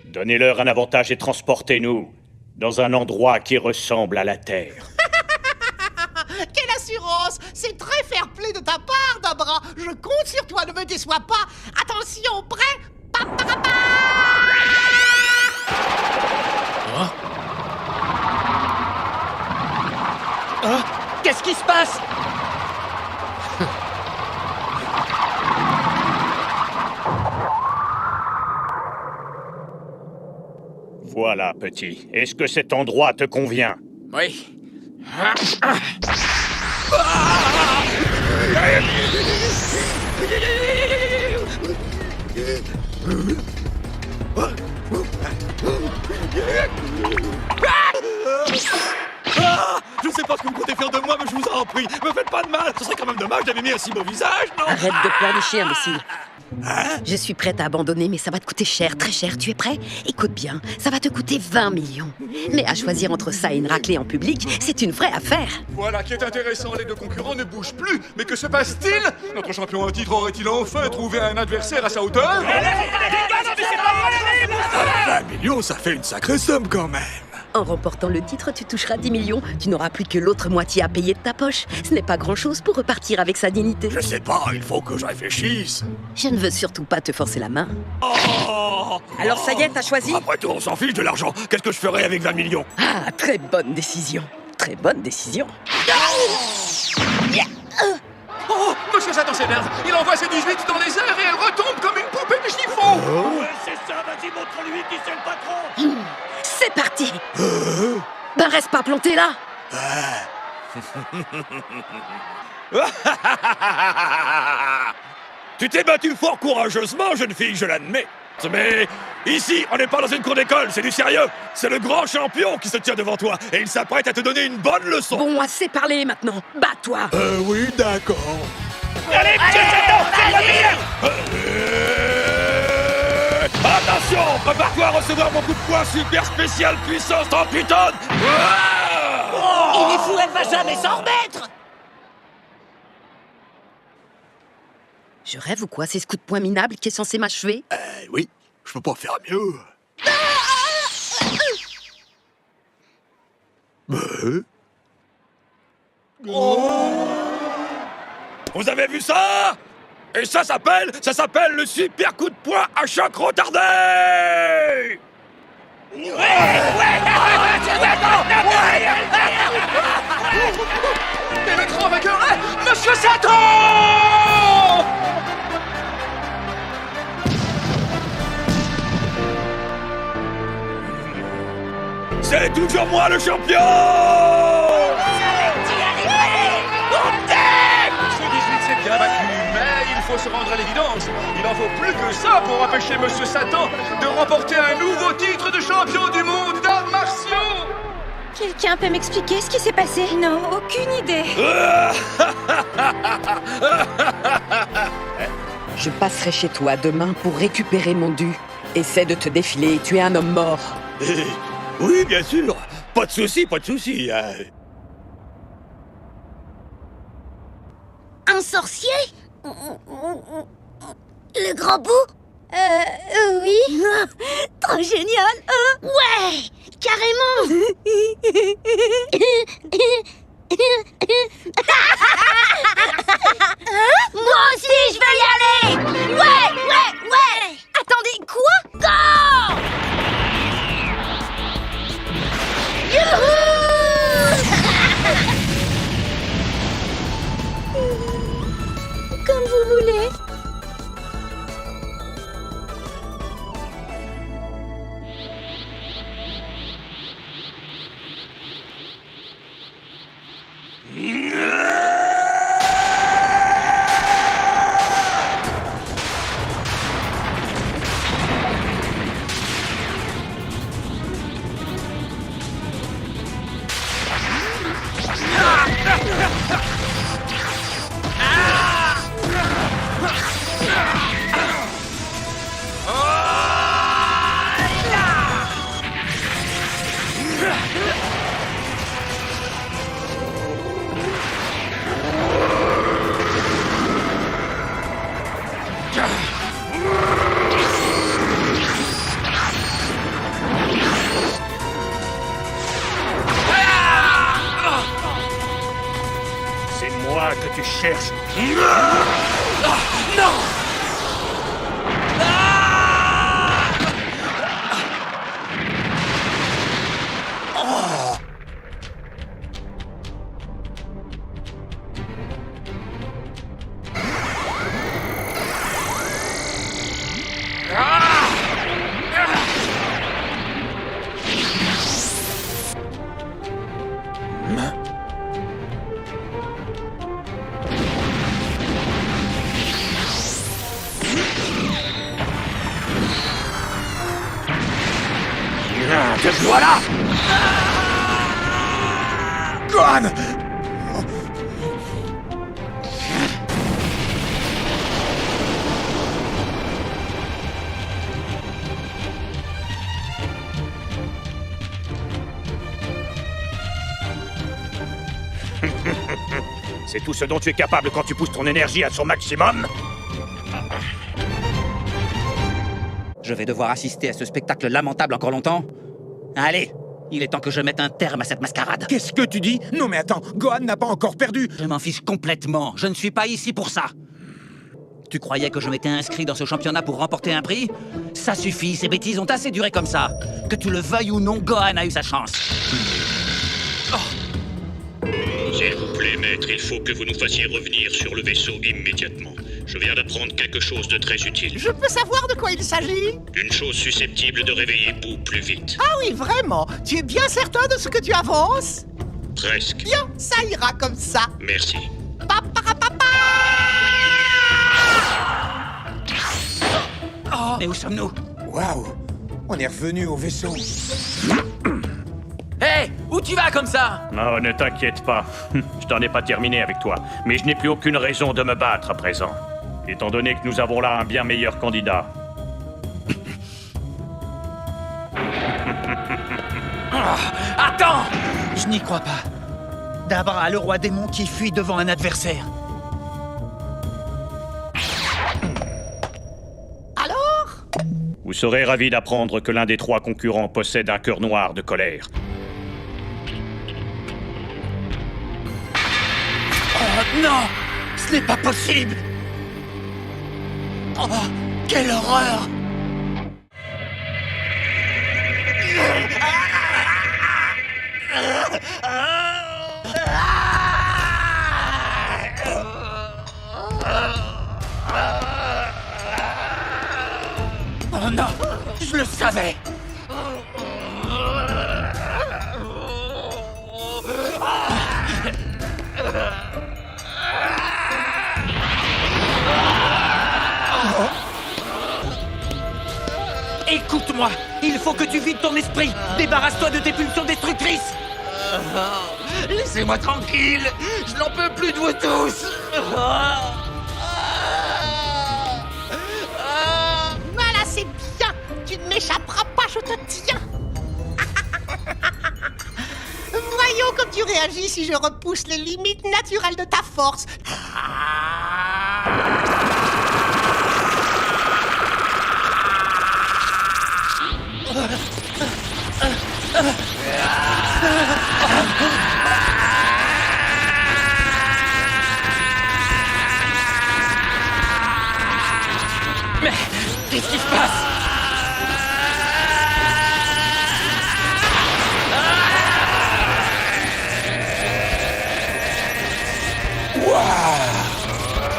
Donnez-leur un avantage et transportez-nous dans un endroit qui ressemble à la Terre. Quelle assurance! C'est très fair-play de ta part, Dabra. Je compte sur toi, ne me déçois pas. Attention, prêt? Qu'est-ce qui se passe? Voilà, petit. Est-ce que cet endroit te convient? Oui. Je sais pas ce que vous comptez faire de moi, mais je vous en prie, me faites pas de mal. Ce serait quand même dommage d'abîmer un si beau visage, non? Arrête de pleurnicher, imbécile. Je suis prête à abandonner, mais ça va te coûter cher, très cher. Tu es prêt? Écoute bien, ça va te coûter 20 millions. Mais à choisir entre ça et une raclée en public, c'est une vraie affaire. Voilà qui est intéressant, les deux concurrents ne bougent plus. Mais que se passe-t-il? Notre champion en titre aurait-il enfin trouvé un adversaire à sa hauteur? 20 millions, ça fait une sacrée somme quand même. En remportant le titre, tu toucheras 10 millions. Tu n'auras plus que l'autre moitié à payer de ta poche. Ce n'est pas grand-chose pour repartir avec sa dignité. Je sais pas, il faut que je réfléchisse. Je ne veux surtout pas te forcer la main. Alors ça y est, t'as choisi? Après tout, on s'en fiche de l'argent. Qu'est-ce que je ferais avec 20 millions? Ah, très bonne décision. Très bonne décision. Oh, Monsieur Satan s'énerve. Il envoie ses 18 dans les airs et elle retombe comme une poupée de chiffon. C'est ça, vas-y, montre-lui qui c'est le patron. C'est parti. Ben reste pas planté là. Tu t'es battu fort courageusement, jeune fille, je l'admets. Mais ici, on n'est pas dans une cour d'école, c'est du sérieux. C'est le grand champion qui se tient devant toi et il s'apprête à te donner une bonne leçon. Bon, assez parlé maintenant. Bats-toi. Oui, d'accord. Allez, Monsieur Satan, Attention, prépare-toi à recevoir mon coup de poing super spécial puissance 38 tonnes. Il est fou, elle va jamais s'en remettre. Je rêve ou quoi? C'est ce coup de poing minable qui est censé m'achever? Oui, je peux pas faire mieux. Vous avez vu ça? Et ça s'appelle le super coup de poing à choc retardé. Et le grand vainqueur est Monsieur Satan! C'est toujours moi le champion! Ce 18 s'est bien battu, mais il faut se rendre à l'évidence. Il en faut plus que ça pour empêcher Monsieur Satan de remporter un nouveau titre de champion du monde d'arts martiaux! Quelqu'un peut m'expliquer ce qui s'est passé? Non, aucune idée. Je passerai chez toi demain pour récupérer mon dû. Essaie de te défiler, tu es un homme mort. Oui, bien sûr. Pas de souci, pas de souci. Un sorcier? Le grand bout? Oui. Trop génial, hein? Ouais, carrément. Moi aussi, je veux y aller. Ouais. Attendez, quoi? Go! Comme vous voulez. C'est moi que tu cherches. Non! Te voilà! Gohan! C'est tout ce dont tu es capable quand tu pousses ton énergie à son maximum? Je vais devoir assister à ce spectacle lamentable encore longtemps? Allez, il est temps que je mette un terme à cette mascarade. Qu'est-ce que tu dis? Non mais attends, Gohan n'a pas encore perdu. Je m'en fiche complètement, je ne suis pas ici pour ça. Tu croyais que je m'étais inscrit dans ce championnat pour remporter un prix? Ça suffit, ces bêtises ont assez duré comme ça. Que tu le veuilles ou non, Gohan a eu sa chance. S'il vous plaît, maître, il faut que vous nous fassiez revenir sur le vaisseau immédiatement. Je viens d'apprendre quelque chose de très utile. Je peux savoir de quoi il s'agit? Une chose susceptible de réveiller Boo plus vite. Ah oui, vraiment? Tu es bien certain de ce que tu avances? Presque. Bien, ça ira comme ça. Merci. Mais où sommes-nous? Waouh! On est revenu au vaisseau. Hé, où tu vas comme ça? Oh, ne t'inquiète pas. Je t'en ai pas terminé avec toi. Mais je n'ai plus aucune raison de me battre à présent. Étant donné que nous avons là un bien meilleur candidat. Attends! Je n'y crois pas. Dabra, le roi démon qui fuit devant un adversaire. Alors? Vous serez ravis d'apprendre que l'un des 3 concurrents possède un cœur noir de colère. Oh non! Ce n'est pas possible! Oh, quelle horreur! Oh non! Je le savais! Écoute-moi, il faut que tu vides ton esprit. Débarrasse-toi de tes pulsions destructrices. Laissez-moi tranquille. Je n'en peux plus de vous tous. Voilà, c'est bien. Tu ne m'échapperas pas, je te tiens. Voyons comme tu réagis si je repousse les limites naturelles de ta force. Mais qu'est-ce qui se passe?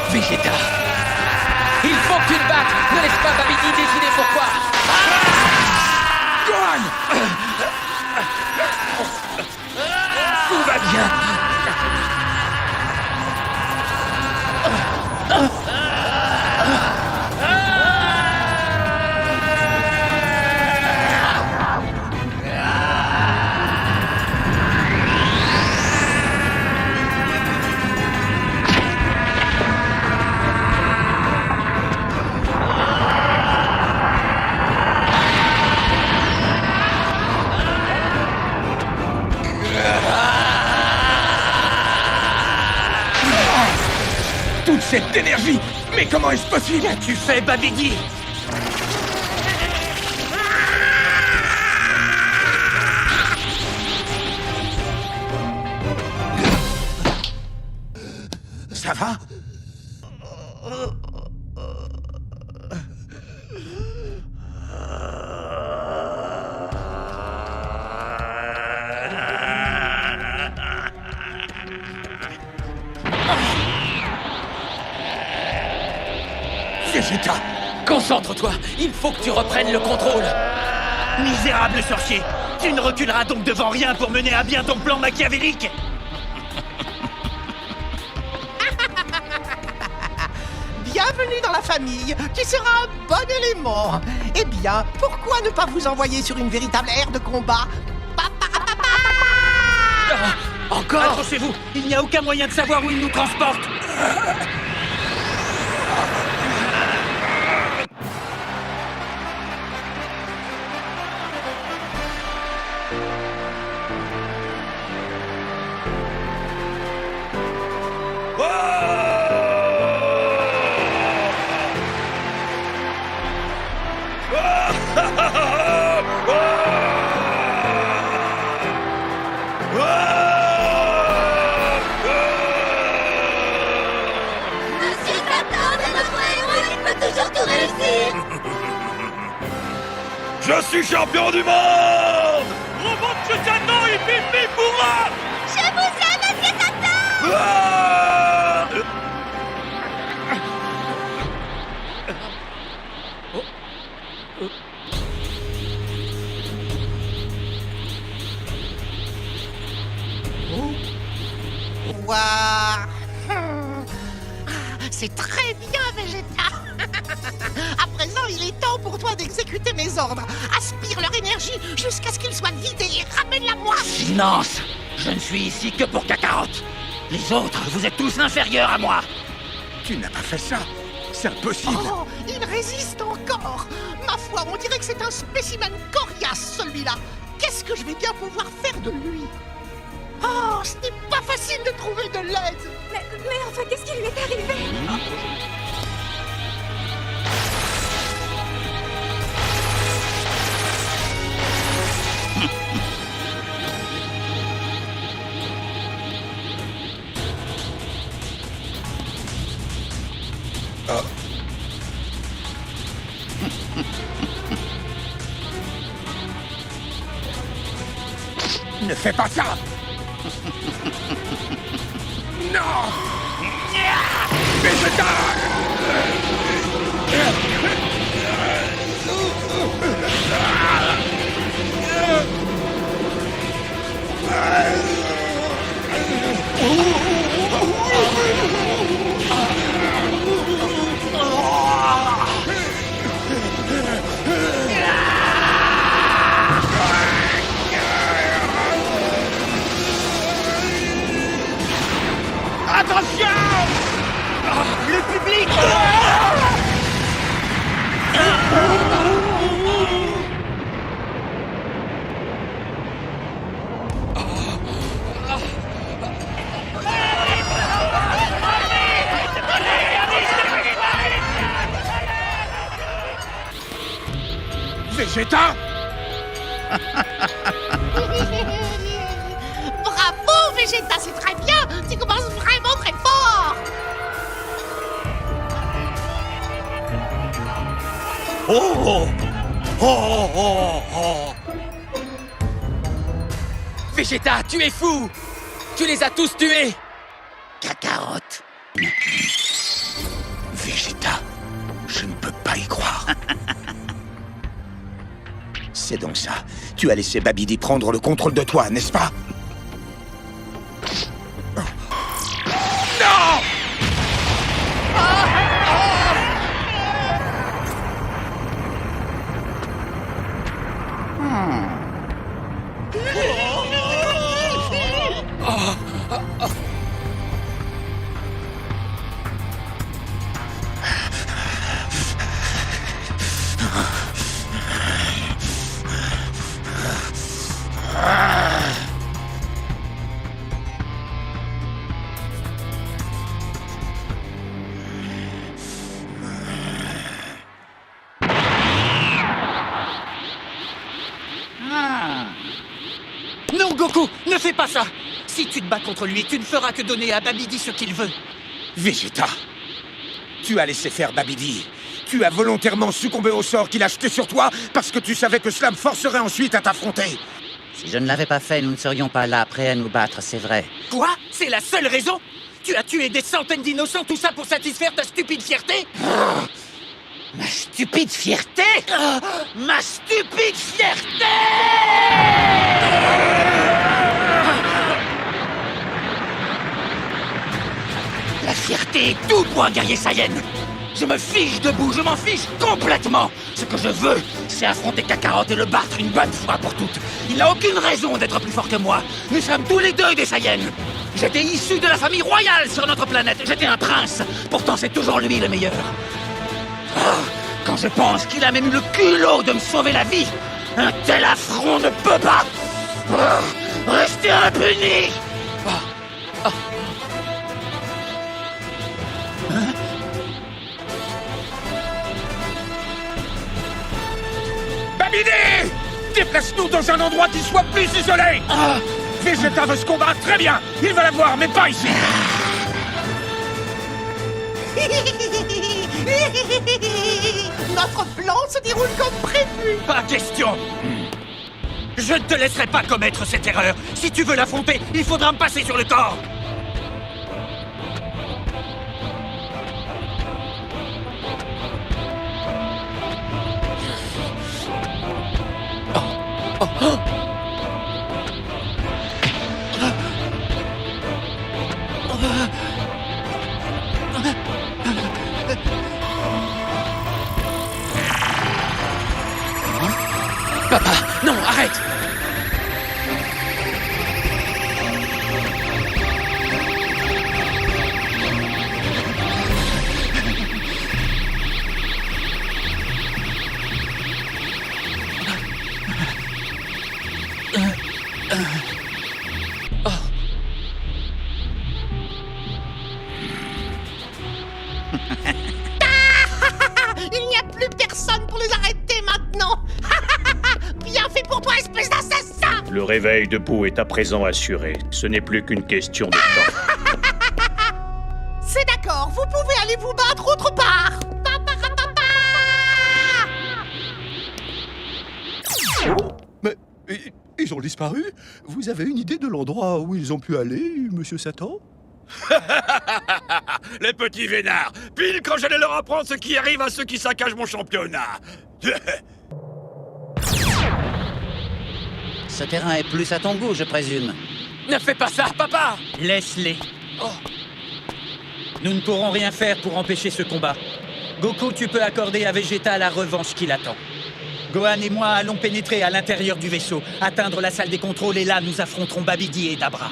Vegeta. Il faut que tu te battes. Ne laisse pas Babidi décider pourquoi. Gohan. Tout va bien. Toute cette énergie! Mais comment est-ce possible? Qu'as-tu fait, Babidi? Ça va? Vegeta! Concentre-toi! Il faut que tu reprennes le contrôle! Misérable sorcier! Tu ne reculeras donc devant rien pour mener à bien ton plan machiavélique! Bienvenue dans la famille. Tu seras un bon élément. Eh bien, pourquoi ne pas vous envoyer sur une véritable ère de combat? Encore? Accrochez-vous! Il n'y a aucun moyen de savoir où il nous transporte! Je suis champion du monde! Robot de Satan et pipi pourra! Je vous aime, Monsieur Satan! Ah! Ouah. C'est très bien, Vegeta. À présent, il est temps pour toi d'exécuter mes ordres. Aspire leur énergie jusqu'à ce qu'ils soient vidés et ramène-la-moi. Silence! Je ne suis ici que pour Kakarot. Les autres, vous êtes tous inférieurs à moi. Tu n'as pas fait ça. C'est impossible. Oh, il résiste encore. Ma foi, on dirait que c'est un spécimen coriace, celui-là. Qu'est-ce que je vais bien pouvoir faire de lui? Oh, ce n'est pas facile de trouver de l'aide. Mais enfin, qu'est-ce qui lui est arrivé? Ne fais pas ça. Non. Vegeta. Attention! Le public! Vegeta! Bravo, Vegeta, c'est très bien. Tu commences vraiment très fort. Oh! Oh! Oh! Oh! Vegeta, tu es fou! Tu les as tous tués! Cacarotte. Vegeta, je ne peux pas y croire. C'est donc ça. Tu as laissé Babidi prendre le contrôle de toi, n'est-ce pas? Non! Non, Goku, ne fais pas ça! Si tu te bats contre lui, tu ne feras que donner à Babidi ce qu'il veut. Vegeta, tu as laissé faire Babidi. Tu as volontairement succombé au sort qu'il a jeté sur toi parce que tu savais que cela me forcerait ensuite à t'affronter. Si je ne l'avais pas fait, nous ne serions pas là, prêts à nous battre, c'est vrai. Quoi? C'est la seule raison? Tu as tué des centaines d'innocents, tout ça pour satisfaire ta stupide fierté? Ma stupide fierté! Ma stupide fierté! La fierté est tout pour un guerrier Saiyan. Je me fiche debout, je m'en fiche complètement. Ce que je veux, c'est affronter Kakarot et le battre une bonne fois pour toutes. Il n'a aucune raison d'être plus fort que moi. Nous sommes tous les deux des Saiyans. J'étais issu de la famille royale sur notre planète. J'étais un prince. Pourtant, c'est toujours lui le meilleur. Quand je pense qu'il a même eu le culot de me sauver la vie, un tel affront ne peut pas rester impuni. Babidi! Déplace-nous dans un endroit qui soit plus isolé! Vegeta veut se combattre, très bien! Il veut l'avoir, mais pas ici! Notre plan se déroule comme prévu. Pas question! Je ne te laisserai pas commettre cette erreur. Si tu veux l'affronter, il faudra me passer sur le corps. Papa, non, arrête! Il n'y a plus personne pour les arrêter maintenant. Bien fait pour toi, espèce d'assassin. Le réveil de Boo est à présent assuré. Ce n'est plus qu'une question de temps. C'est d'accord, vous pouvez aller vous battre autre part. Mais ils ont disparu? Vous avez une idée de l'endroit où ils ont pu aller, monsieur Satan? Les petits vénards! Pile quand j'allais leur apprendre ce qui arrive à ceux qui saccagent mon championnat! Ce terrain est plus à ton goût, je présume. Ne fais pas ça, papa! Laisse-les. Nous ne pourrons rien faire pour empêcher ce combat. Goku, tu peux accorder à Vegeta la revanche qu'il attend. Gohan et moi allons pénétrer à l'intérieur du vaisseau, atteindre la salle des contrôles et là nous affronterons Babidi et Dabra.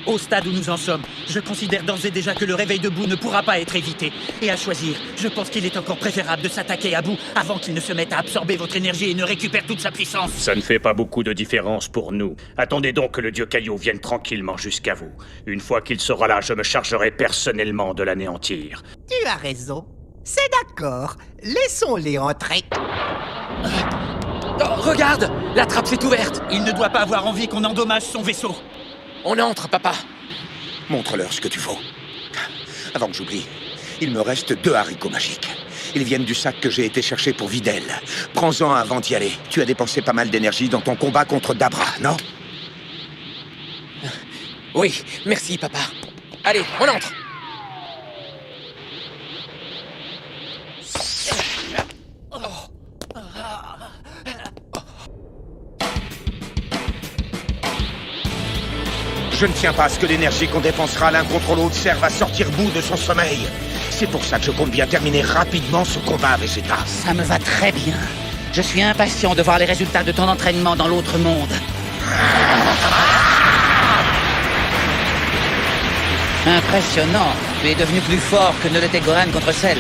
Au stade où nous en sommes, je considère d'ores et déjà que le réveil de Boo ne pourra pas être évité. Et à choisir, je pense qu'il est encore préférable de s'attaquer à Boo avant qu'il ne se mette à absorber votre énergie et ne récupère toute sa puissance. Ça ne fait pas beaucoup de différence pour nous. Attendez donc que le dieu Caillou vienne tranquillement jusqu'à vous. Une fois qu'il sera là, je me chargerai personnellement de l'anéantir. Tu as raison. C'est d'accord. Laissons-les entrer. Oh, regarde! La trappe s'est ouverte! Il ne doit pas avoir envie qu'on endommage son vaisseau. On entre, papa. Montre-leur ce que tu vaux. Avant que j'oublie, il me reste 2 haricots magiques. Ils viennent du sac que j'ai été chercher pour Videl. Prends-en avant d'y aller. Tu as dépensé pas mal d'énergie dans ton combat contre Dabra, non? Oui, merci, papa. Allez, on entre! Je ne tiens pas à ce que l'énergie qu'on dépensera l'un contre l'autre serve à sortir Boo de son sommeil. C'est pour ça que je compte bien terminer rapidement ce combat, Vegeta. Ça me va très bien. Je suis impatient de voir les résultats de ton entraînement dans l'autre monde. Impressionnant. Tu es devenu plus fort que ne l'était Gohan contre Cell.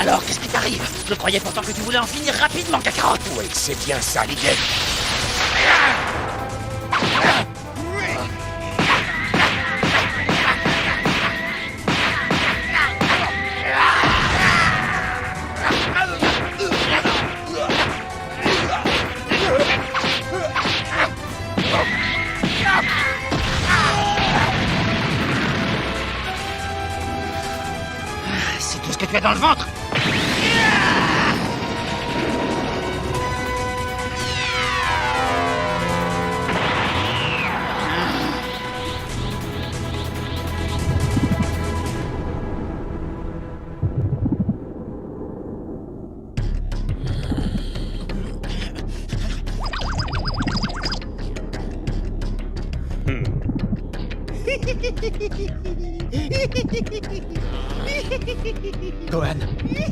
Alors, qu'est-ce qui t'arrive? Je croyais pourtant que tu voulais en finir rapidement, Kakarot. Oui, c'est bien ça l'idée. C'est tout ce que tu as dans le ventre. Gohan,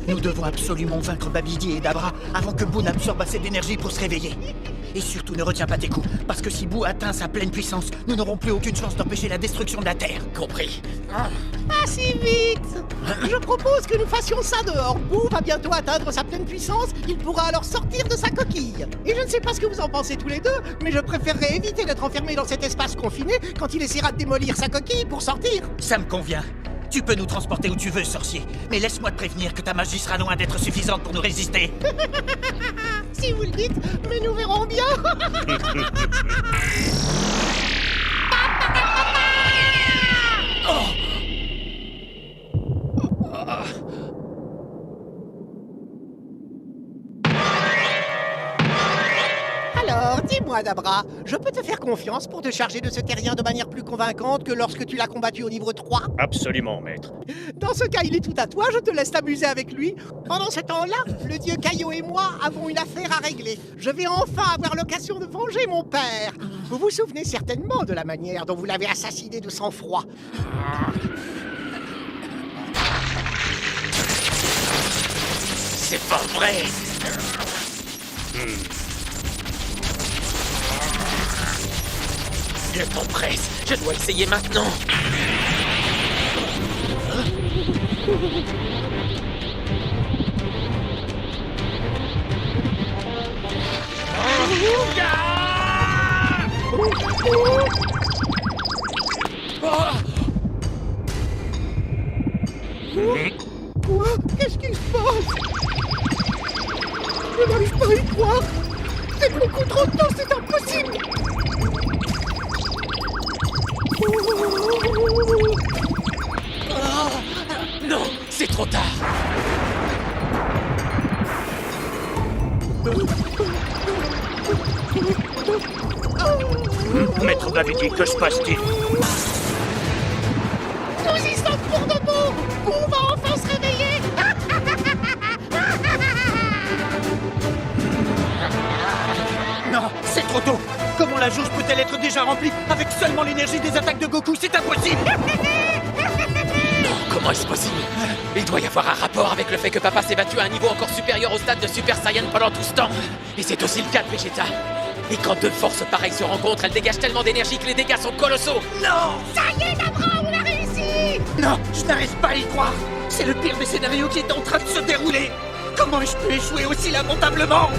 nous devons absolument vaincre Babidi et Dabra avant que Boo n'absorbe assez d'énergie pour se réveiller. Et surtout, ne retiens pas tes coups, parce que si Boo atteint sa pleine puissance, nous n'aurons plus aucune chance d'empêcher la destruction de la Terre. Compris. Pas si vite. Je propose que nous fassions ça dehors. Boo va bientôt atteindre sa pleine puissance, il pourra alors sortir de sa coquille. Et je ne sais pas ce que vous en pensez tous les deux, mais je préférerais éviter d'être enfermé dans cet espace confiné quand il essaiera de démolir sa coquille pour sortir. Ça me convient. Tu peux nous transporter où tu veux, sorcier. Mais laisse-moi te prévenir que ta magie sera loin d'être suffisante pour nous résister. Si vous le dites, mais nous verrons bien. Alors, dis-moi, Dabra, je peux te faire confiance pour te charger de ce terrien de manière plus convaincante que lorsque tu l'as combattu au niveau 3? Absolument, maître. Dans ce cas, il est tout à toi, je te laisse t'amuser avec lui. Pendant ce temps-là, le dieu Kaio et moi avons une affaire à régler. Je vais enfin avoir l'occasion de venger mon père. Vous vous souvenez certainement de la manière dont vous l'avez assassiné de sang-froid. C'est pas vrai! Le temps presse, je dois essayer maintenant. Quoi? Qu'est-ce qui se passe? Je n'arrive pas à y croire. C'est beaucoup trop tôt, c'est impossible. Non, c'est trop tard. Maître maître Babidi, que se passe-t-il? Nous y sommes pour de bon. On va enfin se réveiller. Non, c'est trop tôt. Comment la jauge peut-elle être déjà remplie avec seulement l'énergie des attaques de Goku? C'est impossible. Non, comment est-ce possible? Il doit y avoir un rapport avec le fait que papa s'est battu à un niveau encore supérieur au stade de Super Saiyan pendant tout ce temps. Et c'est aussi le cas de Vegeta. Et quand deux forces pareilles se rencontrent, elles dégagent tellement d'énergie que les dégâts sont colossaux. Non! Ça y est, Dabra, on a réussi. Non, je n'arrive pas à y croire. C'est le pire des scénarios qui est en train de se dérouler. Comment je peux échouer aussi lamentablement?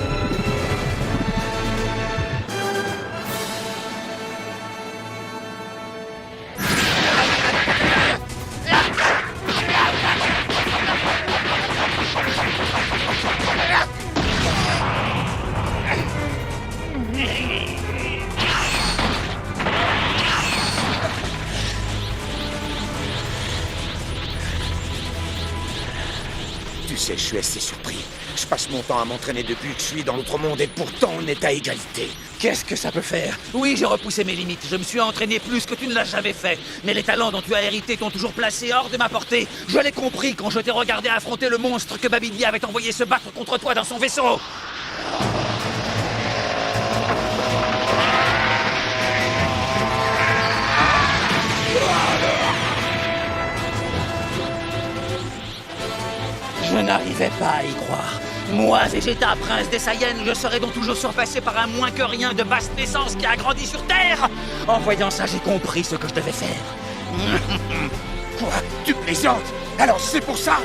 Tu sais, je suis assez surpris. Je passe mon temps à m'entraîner depuis que je suis dans l'autre monde et pourtant on est à égalité. Qu'est-ce que ça peut faire? Oui, j'ai repoussé mes limites. Je me suis entraîné plus que tu ne l'as jamais fait. Mais les talents dont tu as hérité t'ont toujours placé hors de ma portée. Je l'ai compris quand je t'ai regardé affronter le monstre que Babidi avait envoyé se battre contre toi dans son vaisseau. Je n'arrivais pas à y croire. Moi, Vegeta, prince des Saiyans, je serais donc toujours surpassé par un moins que rien de basse naissance qui a grandi sur Terre. En voyant ça, j'ai compris ce que je devais faire. Quoi? Tu plaisantes? Alors c'est pour ça?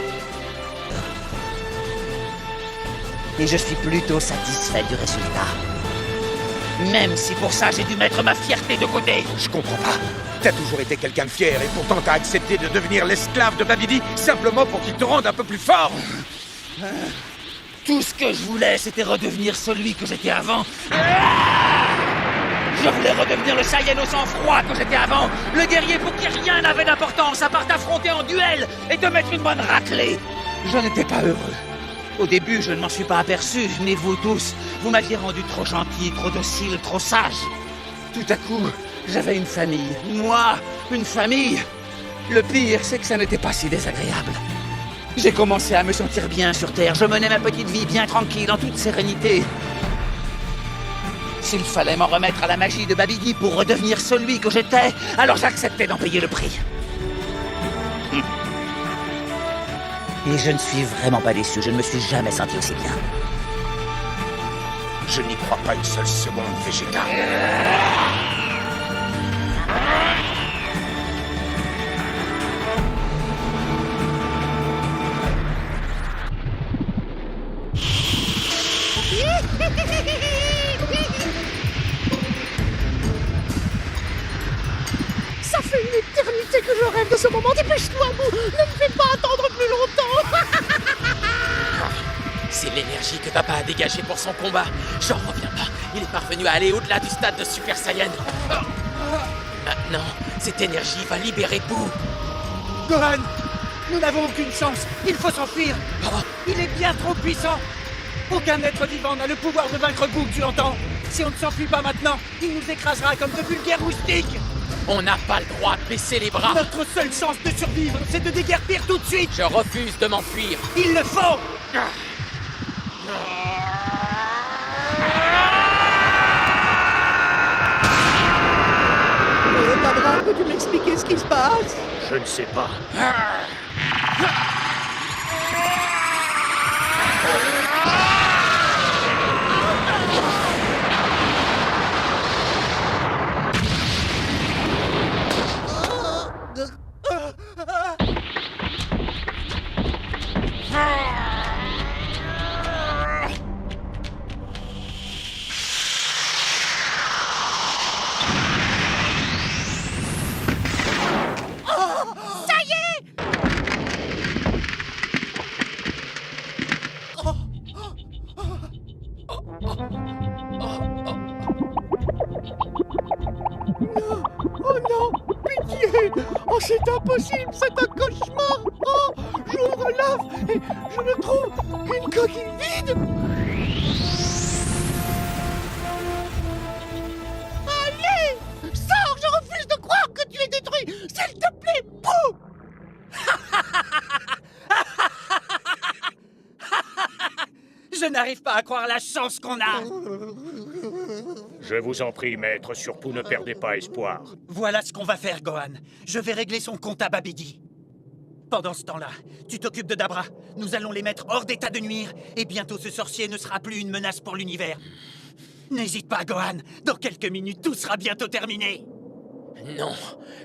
Et je suis plutôt satisfait du résultat. Même si pour ça, j'ai dû mettre ma fierté de côté. Je comprends pas. T'as toujours été quelqu'un de fier et pourtant t'as accepté de devenir l'esclave de Babidi simplement pour qu'il te rende un peu plus fort. Tout ce que je voulais, c'était redevenir celui que j'étais avant. Je voulais redevenir le Saiyan au sang-froid que j'étais avant. Le guerrier pour qui rien n'avait d'importance à part t'affronter en duel et te mettre une bonne raclée. Je n'étais pas heureux. Au début, je ne m'en suis pas aperçu, mais vous tous, vous m'aviez rendu trop gentil, trop docile, trop sage. Tout à coup, j'avais une famille. Moi, une famille. Le pire, c'est que ça n'était pas si désagréable. J'ai commencé à me sentir bien sur Terre. Je menais ma petite vie bien tranquille, en toute sérénité. S'il fallait m'en remettre à la magie de Babidi pour redevenir celui que j'étais, alors j'acceptais d'en payer le prix. Et je ne suis vraiment pas déçu. Je ne me suis jamais senti aussi bien. Je n'y crois pas une seule seconde, Vegeta. Ça fait une éternité que je rêve de ce moment. Dépêche-toi, Bou. Ne me fais pas attendre plus longtemps. C'est l'énergie que papa a dégagée pour son combat. J'en reviens pas. Il est parvenu à aller au-delà du stade de Super Saiyan. Maintenant, cette énergie va libérer Boo. Gohan, nous n'avons aucune chance. Il faut s'enfuir. Il est bien trop puissant. Aucun être vivant n'a le pouvoir de vaincre Boo, tu entends? Si on ne s'enfuit pas maintenant, il nous écrasera comme de vulgaires moustiques. On n'a pas le droit de baisser les bras. Notre seule chance de survivre, c'est de déguerpir tout de suite. Je refuse de m'enfuir. Il le faut. Dabra, peux-tu m'expliquer ce qui se passe? Je ne sais pas. Oh non, pitié. Oh, c'est impossible, c'est un cauchemar. Oh, j'ouvre l'œuf et je ne trouve qu'une coquille vide. Allez, S'il te plaît, Boo! Je n'arrive pas à croire la chance qu'on a. Je vous en prie, maître, surtout ne perdez pas espoir. Voilà ce qu'on va faire, Gohan. Je vais régler son compte à Babidi. Pendant ce temps-là, tu t'occupes de Dabra. Nous allons les mettre hors d'état de nuire, et bientôt ce sorcier ne sera plus une menace pour l'univers. N'hésite pas, Gohan. Dans quelques minutes, tout sera bientôt terminé. Non,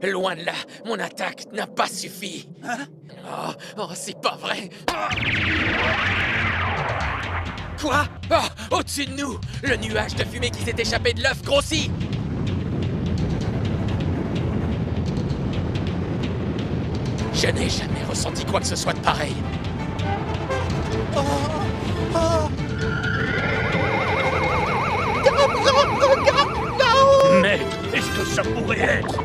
loin de là, mon attaque n'a pas suffi. Hein? Oh, c'est pas vrai. Quoi? Oh, au-dessus de nous, le nuage de fumée qui s'est échappé de l'œuf grossit. Je n'ai jamais ressenti quoi que ce soit de pareil. Regarde là-haut! Mais est-ce que ça pourrait être?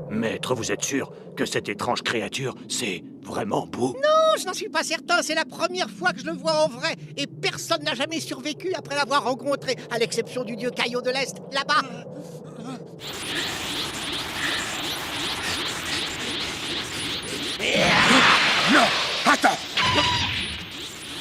Maître, vous êtes sûr que cette étrange créature, c'est vraiment Boo? Non, je n'en suis pas certain. C'est la première fois que je le vois en vrai. Et personne n'a jamais survécu après l'avoir rencontré, à l'exception du dieu Kaio de l'Est, là-bas. Non! Attends!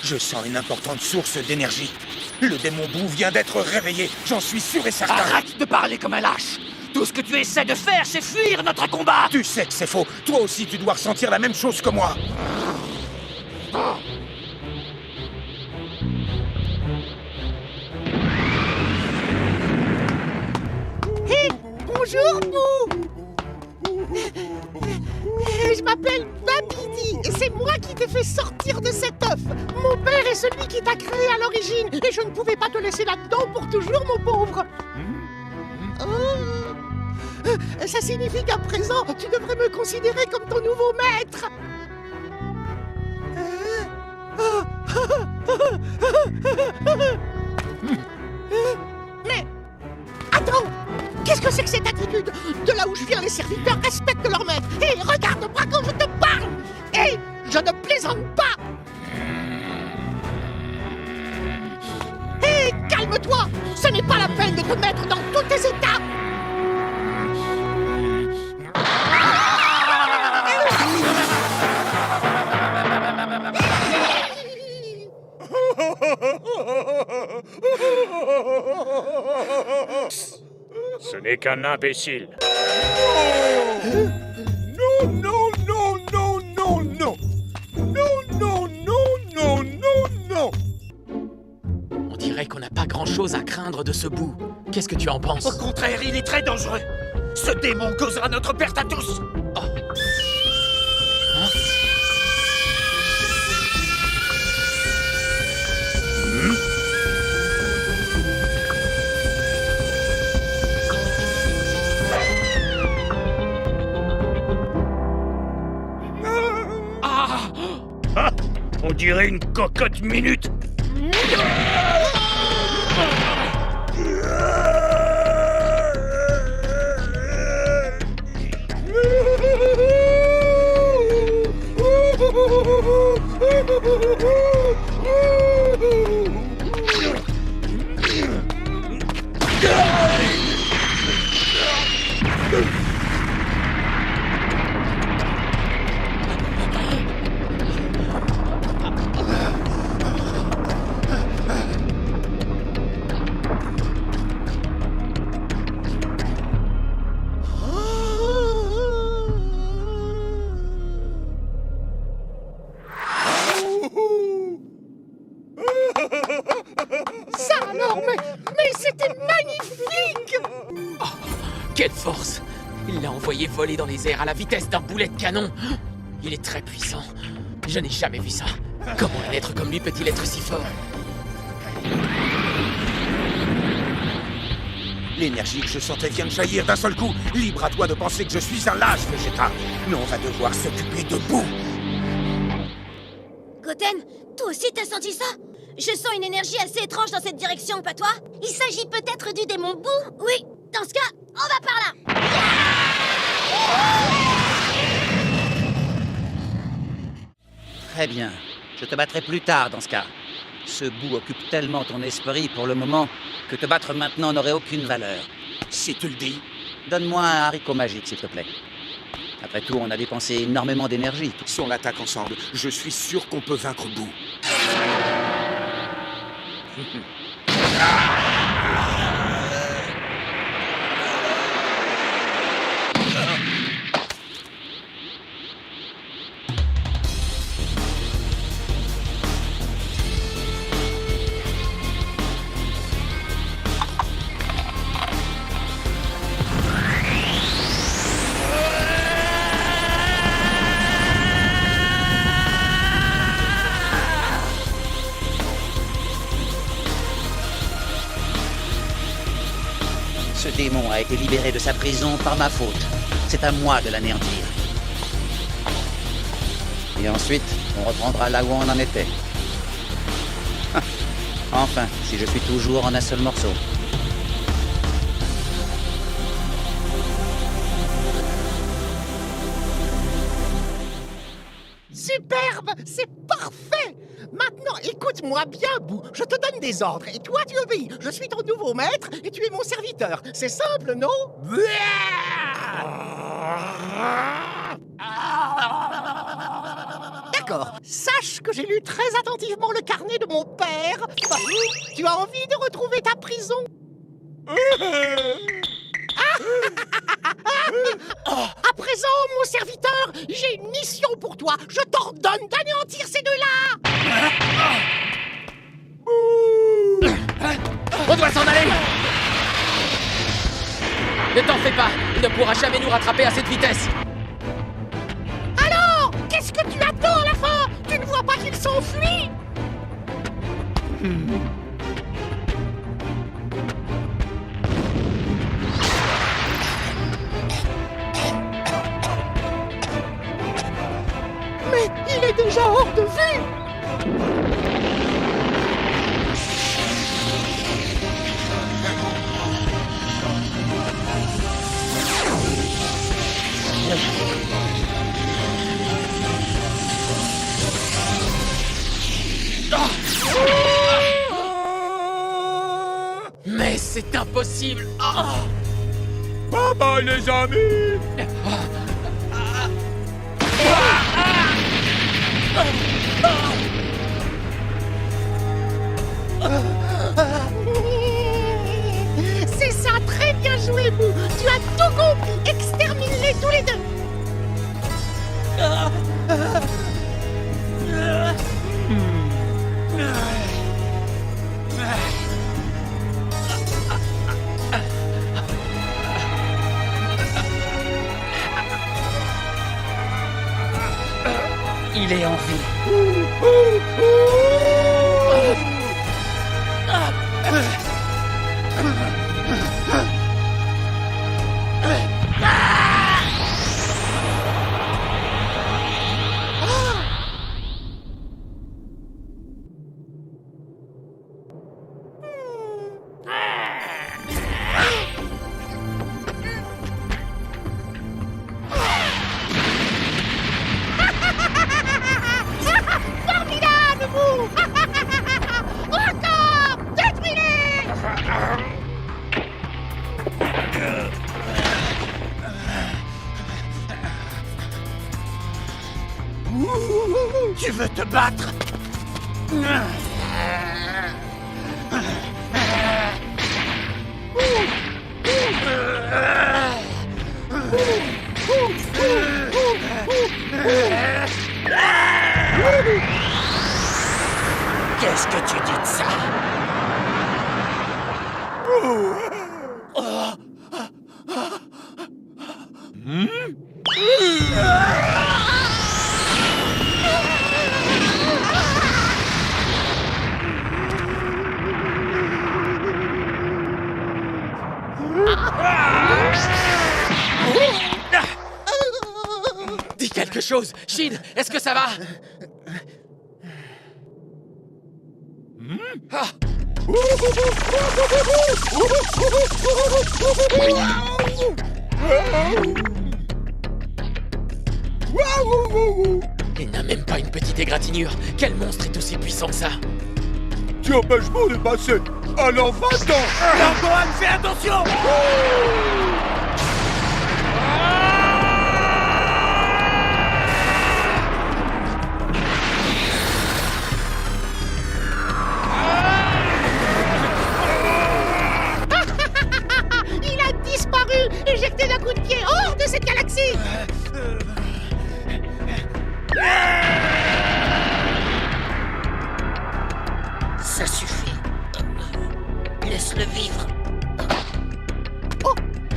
Je sens une importante source d'énergie. Le démon Boo vient d'être réveillé, j'en suis sûr et certain. Arrête de parler comme un lâche! Tout ce que tu essaies de faire, c'est fuir notre combat! Tu sais que c'est faux. Toi aussi, tu dois ressentir la même chose que moi. Hé! Bonjour, Boo! Je m'appelle Babidi, et c'est moi qui t'ai fait sortir de cet œuf. Mon père est celui qui t'a créé à l'origine, et je ne pouvais pas te laisser là-dedans pour toujours, mon pauvre. Ça signifie qu'à présent, tu devrais me considérer comme ton nouveau maître. Mais... Attends! Qu'est-ce que c'est que cette attitude? De là où je viens, les serviteurs respectent leur maître. Hé, regarde-moi quand je te parle! Hé, je ne plaisante pas! Hé, calme-toi! Ce n'est pas la peine de te mettre dans tous tes états! Ce n'est qu'un imbécile. Non, non, non, non, non, non. Non, non, non, non, non, non. On dirait qu'on n'a pas grand-chose à craindre de ce Boo. Qu'est-ce que tu en penses? Au contraire, il est très dangereux. Ce démon causera notre perte à tous. On dirait une cocotte minute. Ça alors, mais c'était magnifique! Quelle force! Il l'a envoyé voler dans les airs à la vitesse d'un boulet de canon. Il est très puissant. Je n'ai jamais vu ça. Comment un être comme lui peut-il être si fort? L'énergie que je sentais vient de jaillir d'un seul coup. Libre à toi de penser que je suis un lâche, Vegeta. Mais on va devoir s'occuper de Boo. Goten, toi aussi t'as senti ça? Je sens une énergie assez étrange dans cette direction, pas toi? Il s'agit peut-être du démon Boo? Oui, dans ce cas, on va par là! Très bien. Je te battrai plus tard dans ce cas. Ce bout occupe tellement ton esprit pour le moment que te battre maintenant n'aurait aucune valeur. Si tu le dis. Donne-moi un haricot magique, s'il te plaît. Après tout, on a dépensé énormément d'énergie. Si on l'attaque ensemble, je suis sûr qu'on peut vaincre Boo. Ce démon a été libéré de sa prison par ma faute. C'est à moi de l'anéantir. Et ensuite, on reprendra là où on en était. Enfin, si je suis toujours en un seul morceau. Superbe, c'est parfait. Maintenant, écoute-moi bien, Boo. Je te donne des ordres et toi, tu obéis. Je suis ton nouveau maître et tu es mon serviteur. C'est simple, non? D'accord. Sache que j'ai lu très attentivement le carnet de mon père. Tu as envie de retrouver ta prison? À présent, mon serviteur, j'ai une mission pour toi. Je t'ordonne d'anéantir ces deux-là. On doit s'en aller! Ne t'en fais pas, il ne pourra jamais nous rattraper à cette vitesse. Alors, qu'est-ce que tu attends à la fin? Tu ne vois pas qu'il s'enfuit? Mais il est déjà hors de vue! Mais c'est impossible! Bye bye les amis! C'est ça, très bien joué, Boo. Tu as tout compris. Extermine-les tous les deux. Il est en vie. Formidable, Boo. Encore, détruis-les. Tu veux te battre? Qu'est-ce que tu dis de ça? Dis quelque chose! Shin, est-ce que ça va? Ah. Il n'a même pas une petite égratignure. Quel monstre est aussi puissant que ça? Tu empêches-moi de passer. Alors va-t'en. Alors Gohan, fais attention. Il a disparu, éjecté d'un coup de pied hors de cette galaxie. Ça suffit. Laisse-le vivre. Oh,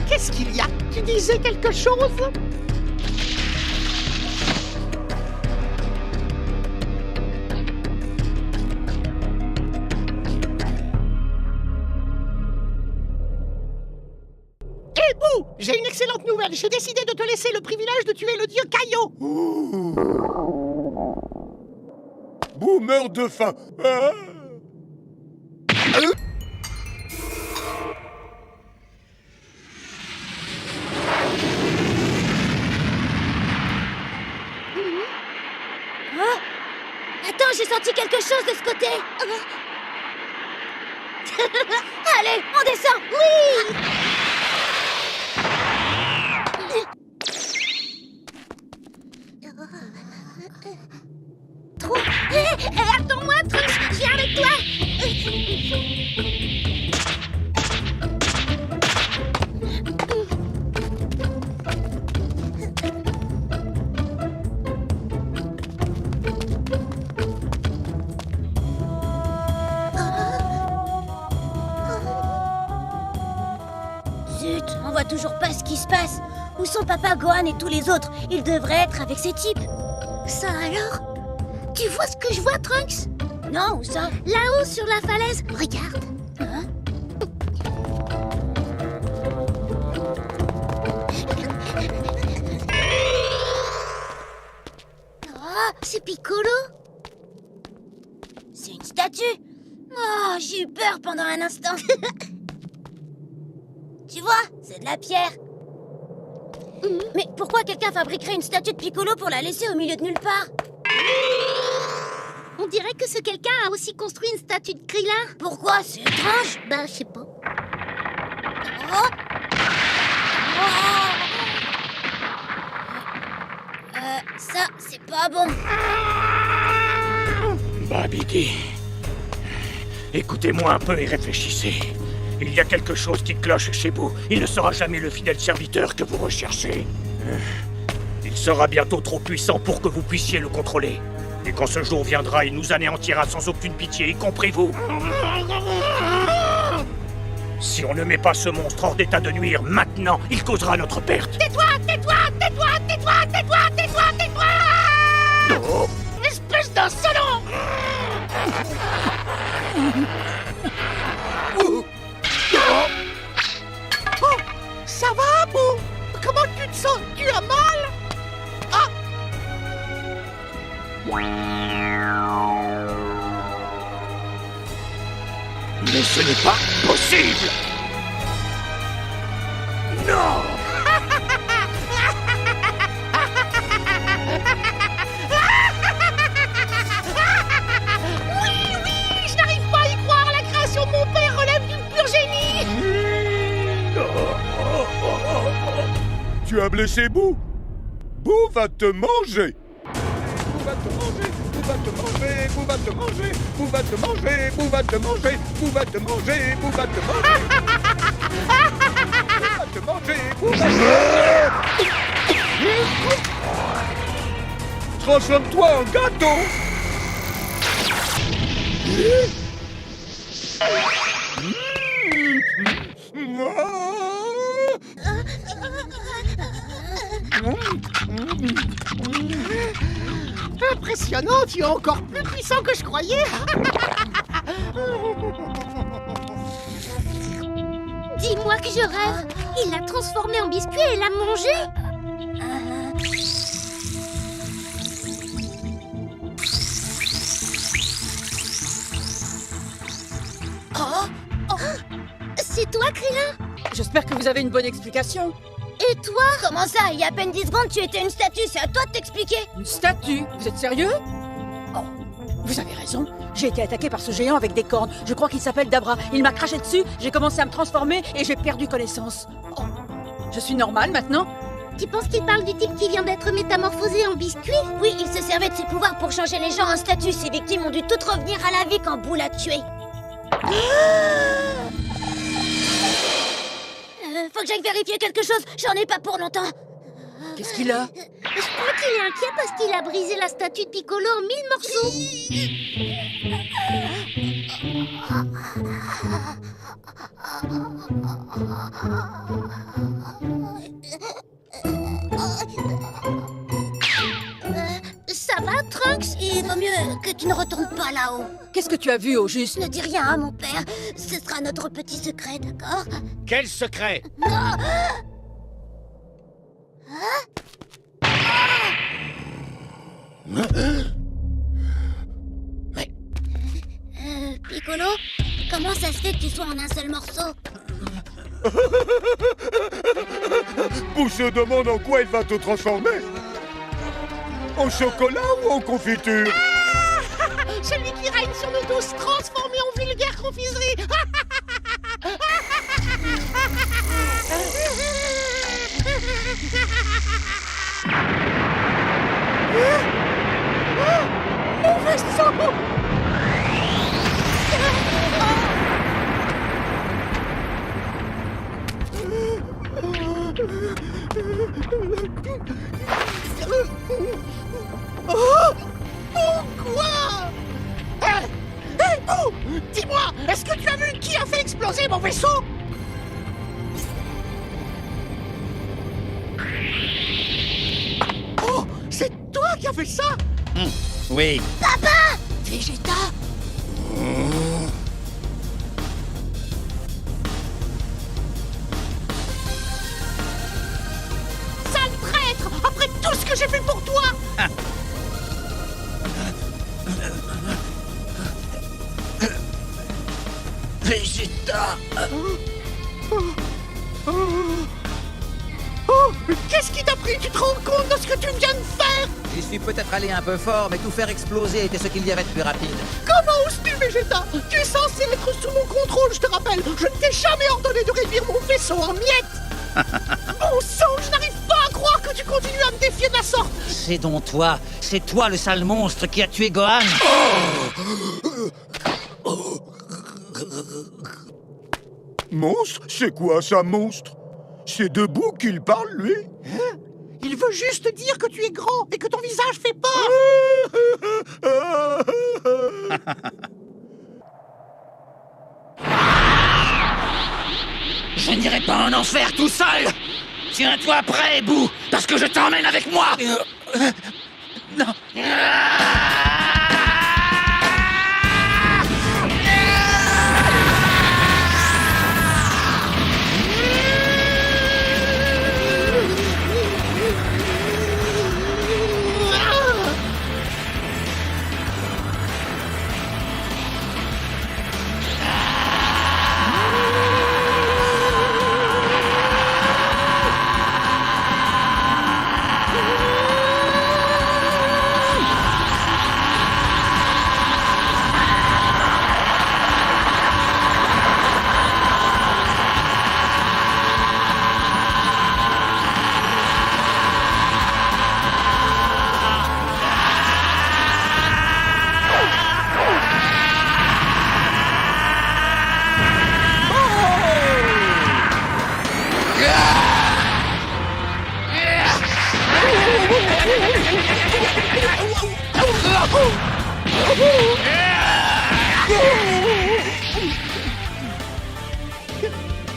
qu'est-ce qu'il y a? Tu disais quelque chose? Hé, Boo! J'ai une excellente nouvelle. J'ai décidé de te laisser le privilège de tuer le dieu Kaio. Boo meurt de faim. Ah. Oh, attends, j'ai senti quelque chose de ce côté. Allez, on descend. Oui. Trop. Attends-moi, Trunks, je viens avec toi. Zut, on voit toujours pas ce qui se passe. Où sont Papa, Gohan et tous les autres? Ils devraient être avec ces types. Ça alors? Tu vois ce que je vois, Trunks? Non, où ça? Là-haut, sur la falaise. Regarde. Hein? Oh, c'est Piccolo? C'est une statue? Oh, j'ai eu peur pendant un instant. Tu vois, c'est de la pierre. Mais pourquoi quelqu'un fabriquerait une statue de Piccolo pour la laisser au milieu de nulle part? On dirait que ce quelqu'un a aussi construit une statue de Krillin. Pourquoi? C'est étrange. Ben, je sais pas. Oh. Ça, c'est pas bon. Babidi, écoutez-moi un peu et réfléchissez. Il y a quelque chose qui cloche chez vous. Il ne sera jamais le fidèle serviteur que vous recherchez. Il sera bientôt trop puissant pour que vous puissiez le contrôler. Et quand ce jour viendra, il nous anéantira sans aucune pitié, y compris vous. Si on ne met pas ce monstre hors d'état de nuire maintenant, il causera notre perte. Tais-toi, tais-toi, tais-toi, tais-toi, tais-toi, tais-toi, tais-toi! Oh. Espèce d'insolent! Oh, ça va, Boo? Comment tu te sens? Tu as mal? Ah! Mais ce n'est pas possible! Non! Oui, je n'arrive pas à y croire. La création de mon père relève du pur génie. Tu as blessé Boo? Boo va te manger. Boo va te manger. Boo va te manger. Boo va te manger. Boo va te manger. Boo va te manger. Boo va te manger. Boo va te manger. Boo va te manger. Boo va te manger. Transforme-toi en gâteau. Impressionnant, tu es encore plus puissant que je croyais. Dis-moi que je rêve. Il l'a transformé en biscuit et l'a mangé. C'est toi, Krillin? J'espère que vous avez une bonne explication. Et toi? Comment ça? Il y a à peine 10 secondes, tu étais une statue, c'est à toi de t'expliquer. Une statue? Vous êtes sérieux? Oh, vous avez raison. J'ai été attaqué par ce géant avec des cornes. Je crois qu'il s'appelle Dabra. Il m'a craché dessus, j'ai commencé à me transformer et j'ai perdu connaissance. Oh, je suis normale maintenant? Tu penses qu'il parle du type qui vient d'être métamorphosé en biscuit? Oui, il se servait de ses pouvoirs pour changer les gens en statues. Ses victimes ont dû toutes revenir à la vie quand Boo l'a tué. Faut que j'aille vérifier quelque chose, j'en ai pas pour longtemps. Qu'est-ce qu'il a? Je crois qu'il est inquiet parce qu'il a brisé la statue de Piccolo en 1000 morceaux. Ça va, Trunks? Il vaut mieux que tu ne retournes pas là-haut. Qu'est-ce que tu as vu au juste? Ne dis rien à mon père. Ce sera notre petit secret, d'accord? Quel secret? Piccolo, comment ça se fait que tu sois en un seul morceau? Boo se demande en quoi il va te transformer. En chocolat ou en confiture? Celui qui règne sur nos dos se transforme en vulgaire confiserie. Mon vaisseau! Oh! Pourquoi? Hey, Boo! Dis-moi, est-ce que tu as vu qui a fait exploser mon vaisseau? Oh! C'est toi qui as fait ça? Oui. Papa! Vegeta? Sale traître! Après tout ce que j'ai fait pour toi! Vegeta! Oh, qu'est-ce qui t'a pris? Tu te rends compte de ce que tu viens de faire? J'y suis peut-être allé un peu fort, mais tout faire exploser était ce qu'il y avait de plus rapide. Comment oses-tu, Vegeta? Tu es censé être sous mon contrôle, je te rappelle. Je ne t'ai jamais ordonné de réduire mon vaisseau en miettes. Bon sang, je n'arrive pas à croire que tu continues à me défier de la sorte. C'est donc toi. C'est toi le sale monstre qui a tué Gohan. Monstre? C'est quoi ça, monstre? C'est de Boo qu'il parle, lui? Hein? Il veut juste dire que tu es grand et que ton visage fait peur. Je n'irai pas en enfer tout seul. Tiens-toi prêt, Boo, parce que je t'emmène avec moi. Non.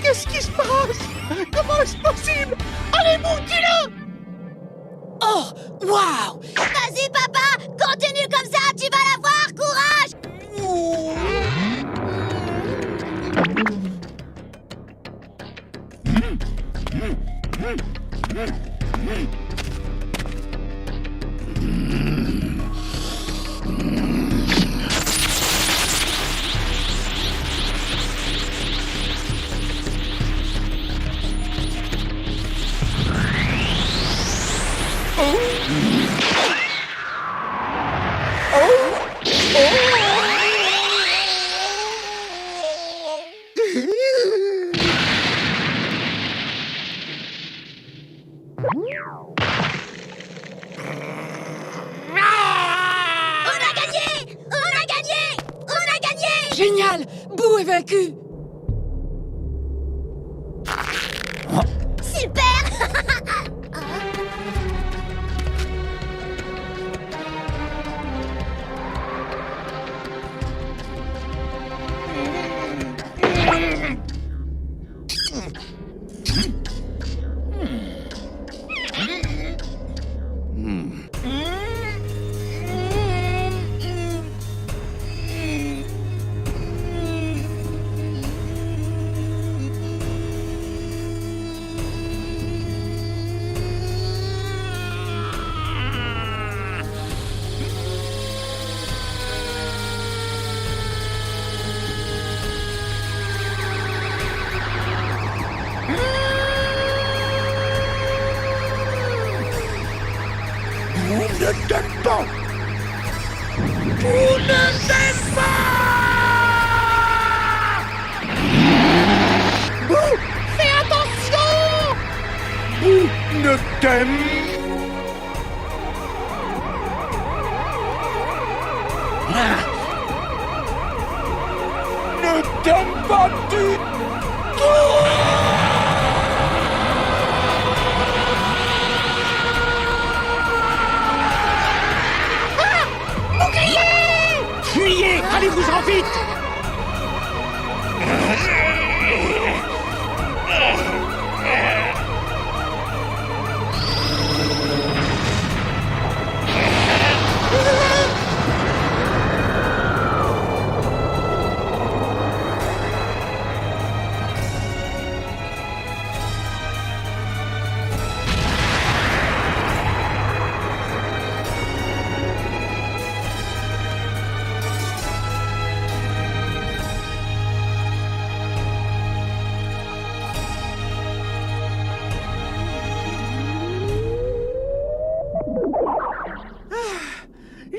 Qu'est-ce qui se passe? Comment est-ce possible? Allez, Boo, dis-le! Oh, waouh! Vas-y, papa! Continue comme ça, tu vas l'avoir! Courage! Génial! Boo est vaincu! Super! Ne t'aime pas! Tu ne t'aimes pas! Boo! Fais attention! Boo ne t'aime ne t'aime pas du tout! Fuyez! Allez-vous-en vite!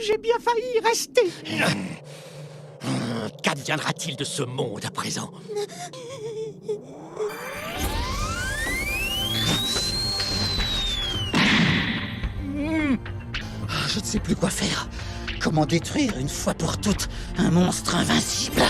J'ai bien failli y rester. Qu'adviendra-t-il de ce monde à présent? Je ne sais plus quoi faire. Comment détruire une fois pour toutes un monstre invincible?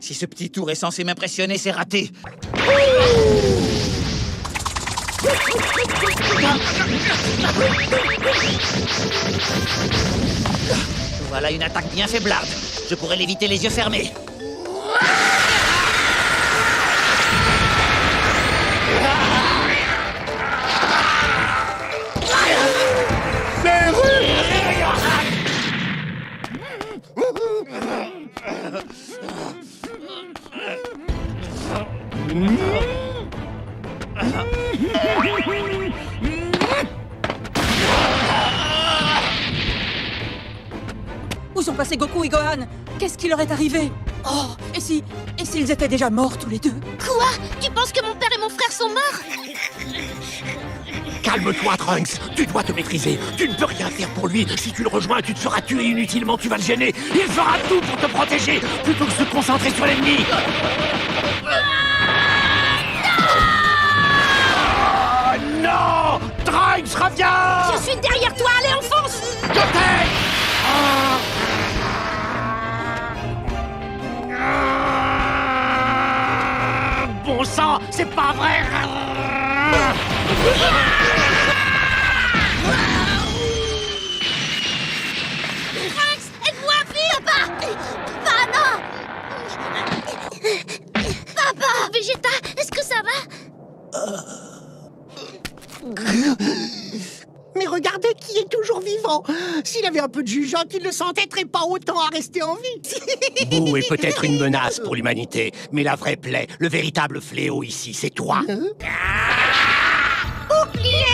Si ce petit tour est censé m'impressionner, c'est raté. Voilà une attaque bien faiblarde. Je pourrais l'éviter les yeux fermés. Où sont passés Goku et Gohan? Qu'est-ce qui leur est arrivé? Oh, et s'ils étaient déjà morts tous les deux? Quoi? Tu penses que mon père et mon frère sont morts? Calme-toi, Trunks. Tu dois te maîtriser. Tu ne peux rien faire pour lui. Si tu le rejoins, tu te seras tué inutilement. Tu vas le gêner. Il fera tout pour te protéger, plutôt que de se concentrer sur l'ennemi. Oh, non! Trunks, reviens! Je suis derrière toi, allez, enfonce! Bon sang, c'est pas vrai! Trunks, aide-moi, vite! Papa! Papa, non! Papa! Vegeta, est-ce que ça va? Mais regardez qui est toujours vivant. S'il avait un peu de jugeote, il ne s'entêterait pas autant à rester en vie. Boo est peut-être une menace pour l'humanité, mais la vraie plaie, le véritable fléau ici, c'est toi. Bouclier!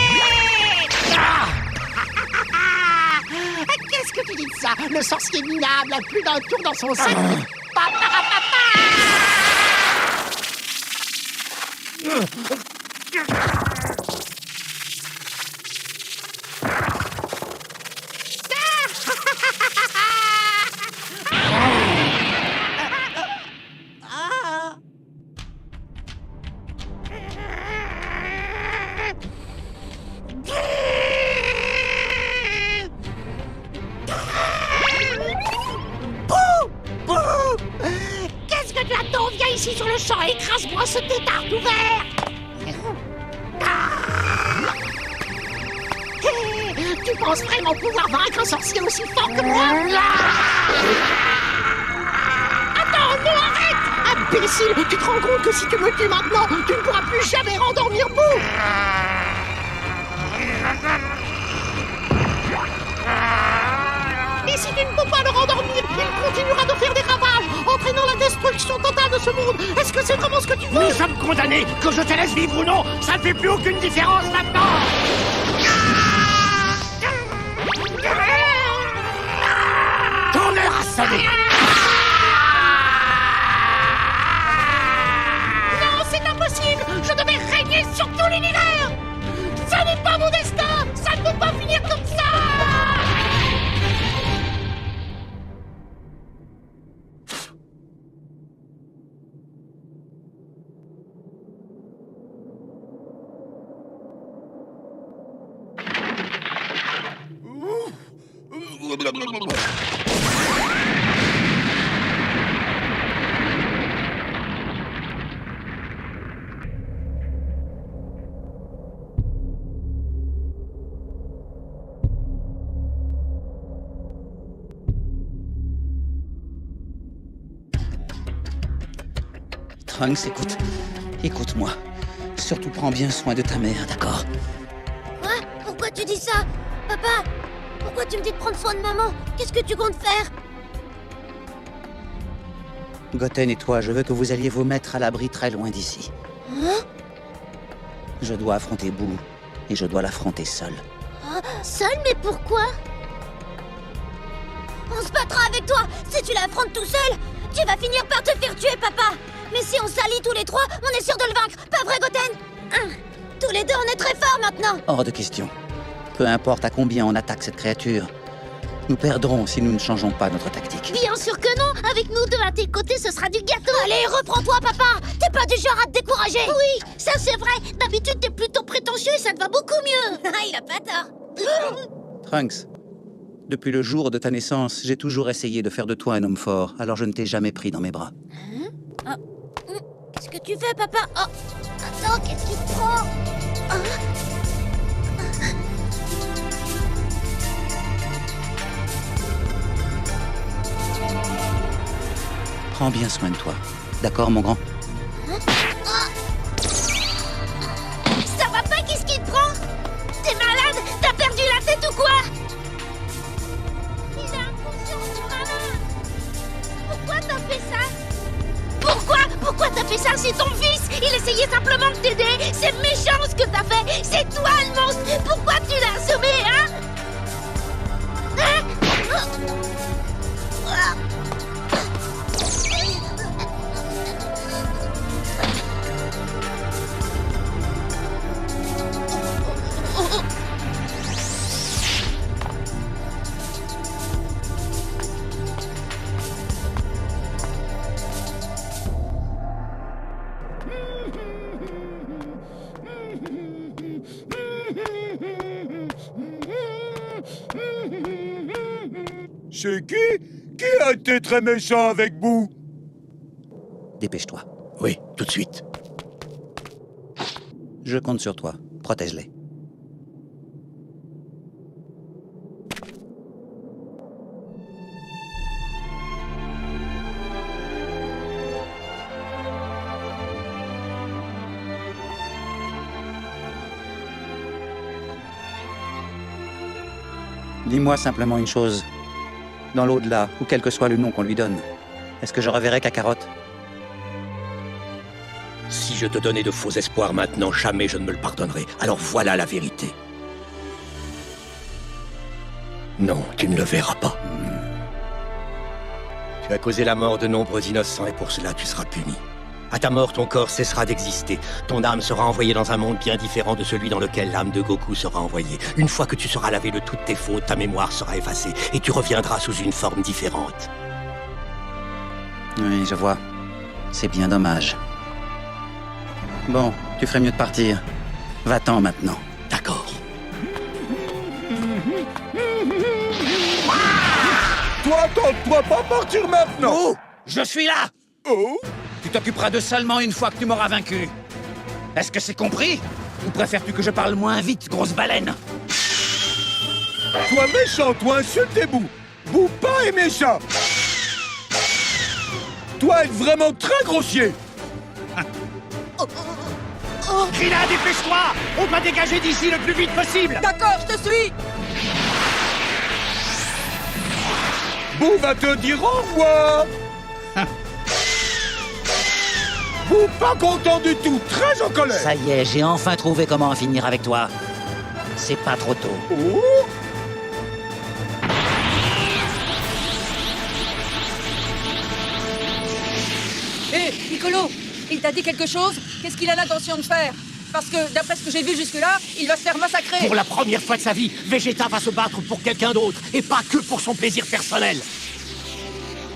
Qu'est-ce que tu dis de ça? Le sorcier minable a plus d'un tour dans son sac. le champ et écrase-moi ce tétard ouvert. Tu penses vraiment pouvoir vaincre un sorcier aussi fort que moi? Attends, non, arrête! Imbécile, tu te rends compte que si tu me tues maintenant, tu ne pourras plus jamais rendormir Boo? Et si tu ne peux pas le rendormir, il continuera de faire des ravages, entraînant la destruction totale de ce monde. Est-ce que c'est vraiment ce que tu veux? Nous sommes condamnés, que je te laisse vivre ou non, ça ne fait plus aucune différence maintenant. Ton heure a sonné. Non, c'est impossible. Je devais régner sur tout l'univers. Ça n'est pas mon destin. Ça ne peut pas finir comme ça. Trunks, écoute-moi. Surtout prends bien soin de ta mère, d'accord? Quoi? Pourquoi tu dis ça? Papa, pourquoi tu me dis de prendre soin de maman? Qu'est-ce que tu comptes faire? Goten et toi, je veux que vous alliez vous mettre à l'abri très loin d'ici. Hein? Je dois affronter Boo, et je dois l'affronter seul. Ah, seul, mais pourquoi? On se battra avec toi. Si tu l'affrontes tout seul, tu vas finir par te faire tuer, papa. Mais si on s'allie tous les trois, on est sûr de le vaincre. Pas vrai, Goten? Tous les deux, on est très forts maintenant. Hors de question. Peu importe à combien on attaque cette créature, nous perdrons si nous ne changeons pas notre tactique. Bien sûr que non. Avec nous deux à tes côtés, ce sera du gâteau. Allez, reprends-toi, papa. T'es pas du genre à te décourager. Oui, ça c'est vrai. D'habitude, t'es plutôt prétentieux et ça te va beaucoup mieux. Il a pas tort. Trunks, depuis le jour de ta naissance, j'ai toujours essayé de faire de toi un homme fort, alors je ne t'ai jamais pris dans mes bras. Qu'est-ce que tu fais, papa? Oh, attends, qu'est-ce qui te prend? Prends bien soin de toi. D'accord, mon grand? Ça va pas, qu'est-ce qui te prend? T'es malade? T'as perdu la tête ou quoi? Il a inconscient sur ma main. Pourquoi t'as fait ça? Pourquoi t'as fait ça? C'est ton fils. Il essayait simplement de t'aider. C'est méchant ce que t'as fait. C'est toi le monstre. Pourquoi tu l'as assommé, hein? C'est qui? Qui a été très méchant avec Boo? Dépêche-toi. Oui, tout de suite. Je compte sur toi. Protège-les. Dis-moi simplement une chose. Dans l'au-delà, ou quel que soit le nom qu'on lui donne, est-ce que je reverrai Kakarot? Si je te donnais de faux espoirs maintenant, jamais je ne me le pardonnerai. Alors voilà la vérité. Non, tu ne le verras pas. Tu as causé la mort de nombreux innocents et pour cela tu seras puni. À ta mort, ton corps cessera d'exister. Ton âme sera envoyée dans un monde bien différent de celui dans lequel l'âme de Goku sera envoyée. Une fois que tu seras lavé de toutes tes fautes, ta mémoire sera effacée et tu reviendras sous une forme différente. Oui, je vois. C'est bien dommage. Bon, tu ferais mieux de partir. Va-t'en maintenant. D'accord. Toi, t'en dois pas partir maintenant! Oh, je suis là! Oh? Tu t'occuperas de seulement une fois que tu m'auras vaincu. Est-ce que c'est compris? Ou préfères-tu que je parle moins vite, grosse baleine? Toi méchant, toi insulte et Boo. Boo pas est méchant. Toi être vraiment très grossier. Grilla, dépêche-toi! On doit dégager d'ici le plus vite possible! D'accord, je te suis! Boo va te dire au revoir. Boo pas content du tout, très en colère. Ça y est, j'ai enfin trouvé comment en finir avec toi. C'est pas trop tôt. Oh. Hé, Piccolo, il t'a dit quelque chose? Qu'est-ce qu'il a l'intention de faire? Parce que, d'après ce que j'ai vu jusque-là, il va se faire massacrer. Pour la première fois de sa vie, Vegeta va se battre pour quelqu'un d'autre, et pas que pour son plaisir personnel.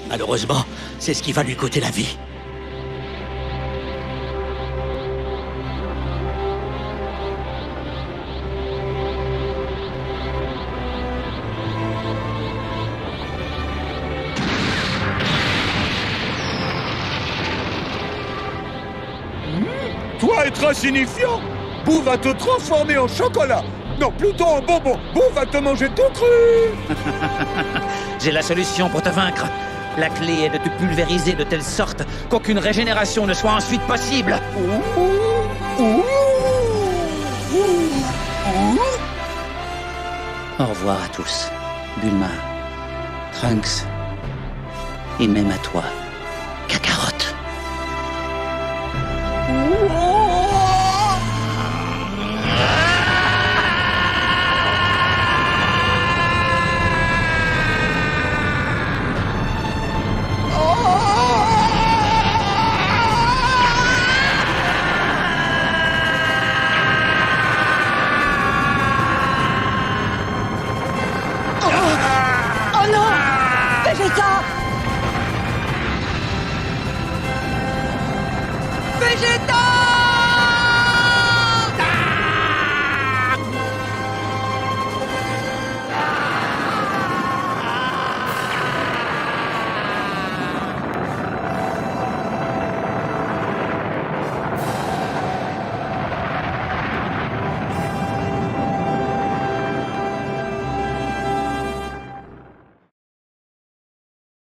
Malheureusement, c'est ce qui va lui coûter la vie. Toi être insignifiant, Boo va te transformer en chocolat. Non, plutôt en bonbon. Boo va te manger tout cru. J'ai la solution pour te vaincre. La clé est de te pulvériser de telle sorte qu'aucune régénération ne soit ensuite possible. Au revoir à tous. Bulma, Trunks, et même à toi, Kakarot. Oh non! Vegeta! Vegeta!